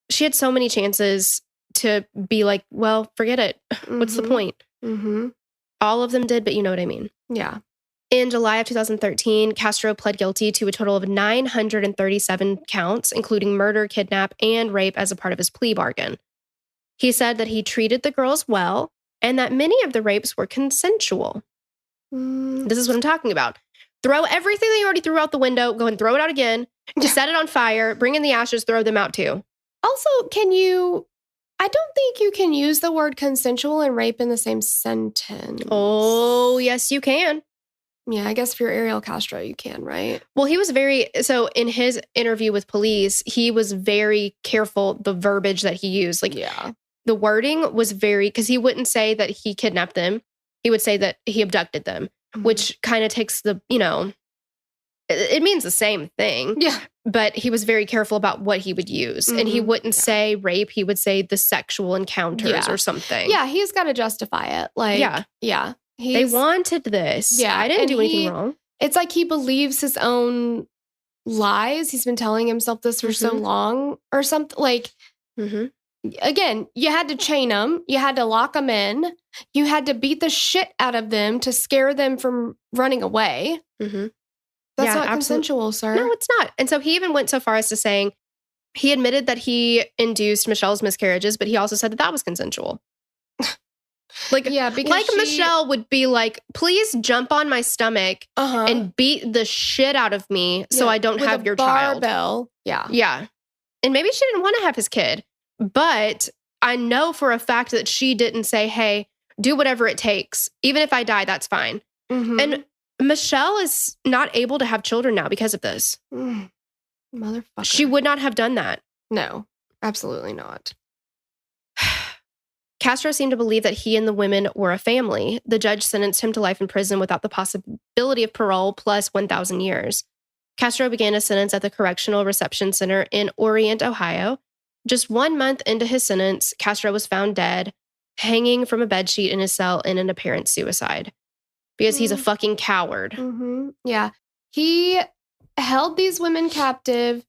she had so many chances to be like, well, forget it. What's the point? All of them did, but you know what I mean.
Yeah.
In July of 2013, Castro pled guilty to a total of 937 counts, including murder, kidnap, and rape as a part of his plea bargain. He said that he treated the girls well and that many of the rapes were consensual. This is what I'm talking about. Throw everything that you already threw out the window, go and throw it out again, just set it on fire, bring in the ashes, throw them out too.
Also, I don't think you can use the word consensual and rape in the same sentence.
Oh, yes, you can.
Yeah, I guess if you're Ariel Castro, you can, right?
Well, he was so in his interview with police, he was very careful the verbiage that he used. Like, the wording was because he wouldn't say that he kidnapped them. He would say that he abducted them, which kind of takes it means the same thing. Yeah. But he was very careful about what he would use. And he wouldn't say rape. He would say the sexual encounters or something.
Yeah, he's got to justify it. Like, yeah.
They wanted this. Yeah. I didn't do anything wrong.
It's like he believes his own lies. He's been telling himself this for so long or something. Like, again, you had to chain them. You had to lock them in. You had to beat the shit out of them to scare them from running away. That's not consensual, sir.
No, it's not. And so he even went so far as to saying he admitted that he induced Michelle's miscarriages, but he also said that was consensual. Michelle would be like, please jump on my stomach and beat the shit out of me so I don't have your child.
Yeah.
Yeah. And maybe she didn't want to have his kid, but I know for a fact that she didn't say, hey, do whatever it takes. Even if I die, that's fine. And Michelle is not able to have children now because of this.
Motherfucker.
She would not have done that.
No, absolutely not.
Castro seemed to believe that he and the women were a family. The judge sentenced him to life in prison without the possibility of parole plus 1,000 years. Castro began a sentence at the Correctional Reception Center in Orient, Ohio. Just 1 month into his sentence, Castro was found dead, hanging from a bedsheet in his cell in an apparent suicide. Because he's a fucking coward.
Yeah. He held these women captive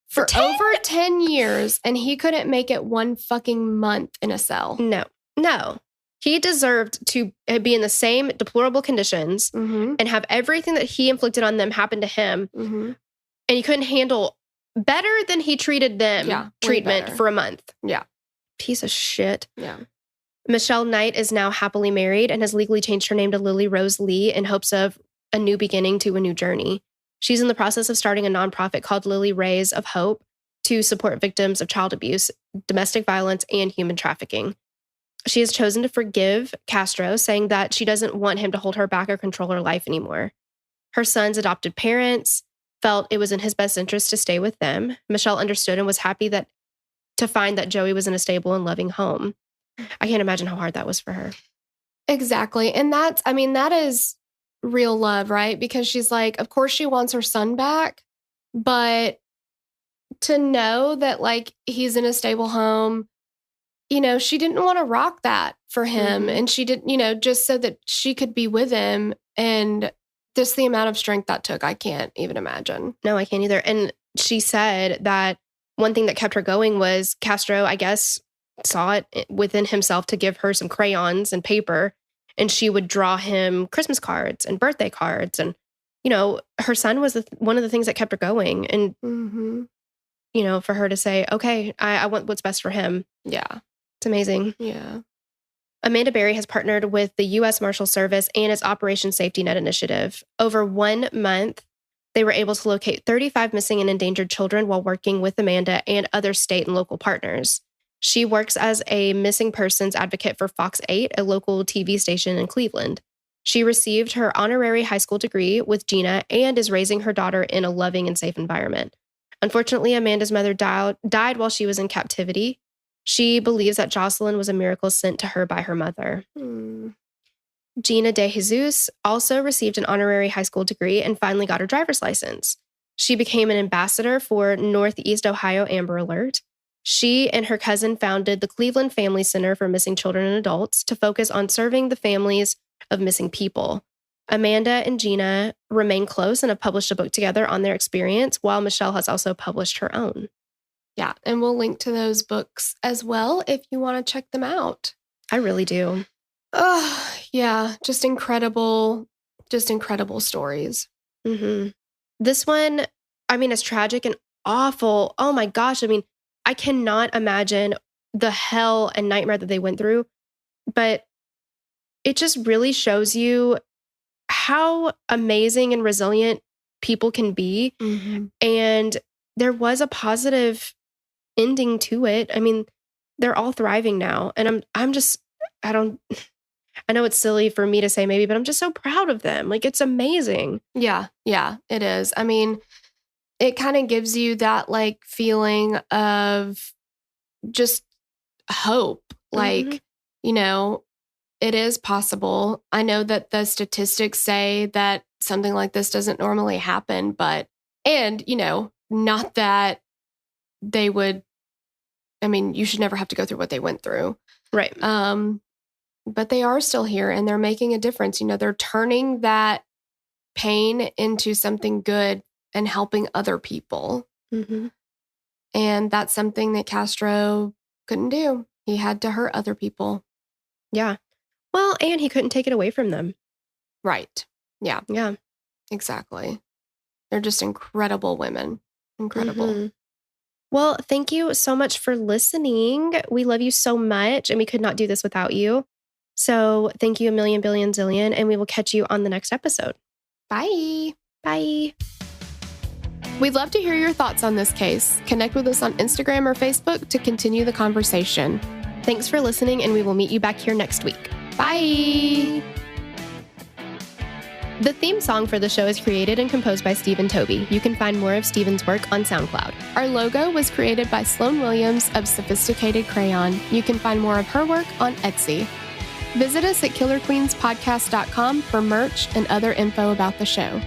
for over 10 years, and he couldn't make it 1 fucking month in a cell.
No. He deserved to be in the same deplorable conditions and have everything that he inflicted on them happen to him. And he couldn't handle better than he treated them treatment for a month.
Yeah.
Piece of shit.
Yeah.
Michelle Knight is now happily married and has legally changed her name to Lily Rose Lee in hopes of a new beginning to a new journey. She's in the process of starting a nonprofit called Lily Rays of Hope to support victims of child abuse, domestic violence, and human trafficking. She has chosen to forgive Castro, saying that she doesn't want him to hold her back or control her life anymore. Her son's adopted parents felt it was in his best interest to stay with them. Michelle understood and was happy to find that Joey was in a stable and loving home. I can't imagine how hard that was for her.
Exactly. And that is real love, right? Because she's like, of course she wants her son back, but to know that like he's in a stable home, she didn't want to rock that for him. And she didn't, just so that she could be with him. And just the amount of strength that took, I can't even imagine.
No, I can't either. And she said that one thing that kept her going was Castro, I guess, saw it within himself to give her some crayons and paper, and she would draw him Christmas cards and birthday cards. And, her son was one of the things that kept her going. And, for her to say, okay, I want what's best for him.
Yeah.
It's amazing.
Yeah.
Amanda Berry has partnered with the U.S. Marshal Service and its Operation Safety Net initiative. Over 1 month, they were able to locate 35 missing and endangered children while working with Amanda and other state and local partners. She works as a missing persons advocate for Fox 8, a local TV station in Cleveland. She received her honorary high school degree with Gina and is raising her daughter in a loving and safe environment. Unfortunately, Amanda's mother died while she was in captivity. She believes that Jocelyn was a miracle sent to her by her mother. Gina de Jesus also received an honorary high school degree and finally got her driver's license. She became an ambassador for Northeast Ohio Amber Alert. She and her cousin founded the Cleveland Family Center for Missing Children and Adults to focus on serving the families of missing people. Amanda and Gina remain close and have published a book together on their experience, while Michelle has also published her own.
Yeah, and we'll link to those books as well if you want to check them out.
I really do.
Oh, yeah, just incredible stories.
Mm-hmm. This one, I mean, it's tragic and awful. Oh my gosh. I mean, I cannot imagine the hell and nightmare that they went through, but it just really shows you how amazing and resilient people can be.
Mm-hmm.
And there was a positive ending to it. I mean, they're all thriving now. And I know it's silly for me to say maybe, but I'm just so proud of them. Like, it's amazing.
Yeah, it is. I mean, it kind of gives you that like feeling of just hope. Like, you know, it is possible. I know that the statistics say that something like this doesn't normally happen, and, you know, not that they would, I mean, you should never have to go through what they went through.
Right.
But they are still here and they're making a difference. You know, they're turning that pain into something good and helping other people.
Mm-hmm.
And that's something that Castro couldn't do. He had to hurt other people.
Yeah. Well, and he couldn't take it away from them.
Right. Yeah.
Yeah.
Exactly. They're just incredible women. Incredible.
Mm-hmm. Well, thank you so much for listening. We love you so much, and we could not do this without you. So thank you a million, billion, zillion, and we will catch you on the next episode.
Bye.
Bye.
We'd love to hear your thoughts on this case. Connect with us on Instagram or Facebook to continue the conversation.
Thanks for listening, and we will meet you back here next week.
Bye.
The theme song for the show is created and composed by Stephen Toby. You can find more of Stephen's work on SoundCloud.
Our logo was created by Sloan Williams of Sophisticated Crayon. You can find more of her work on Etsy. Visit us at killerqueenspodcast.com for merch and other info about the show.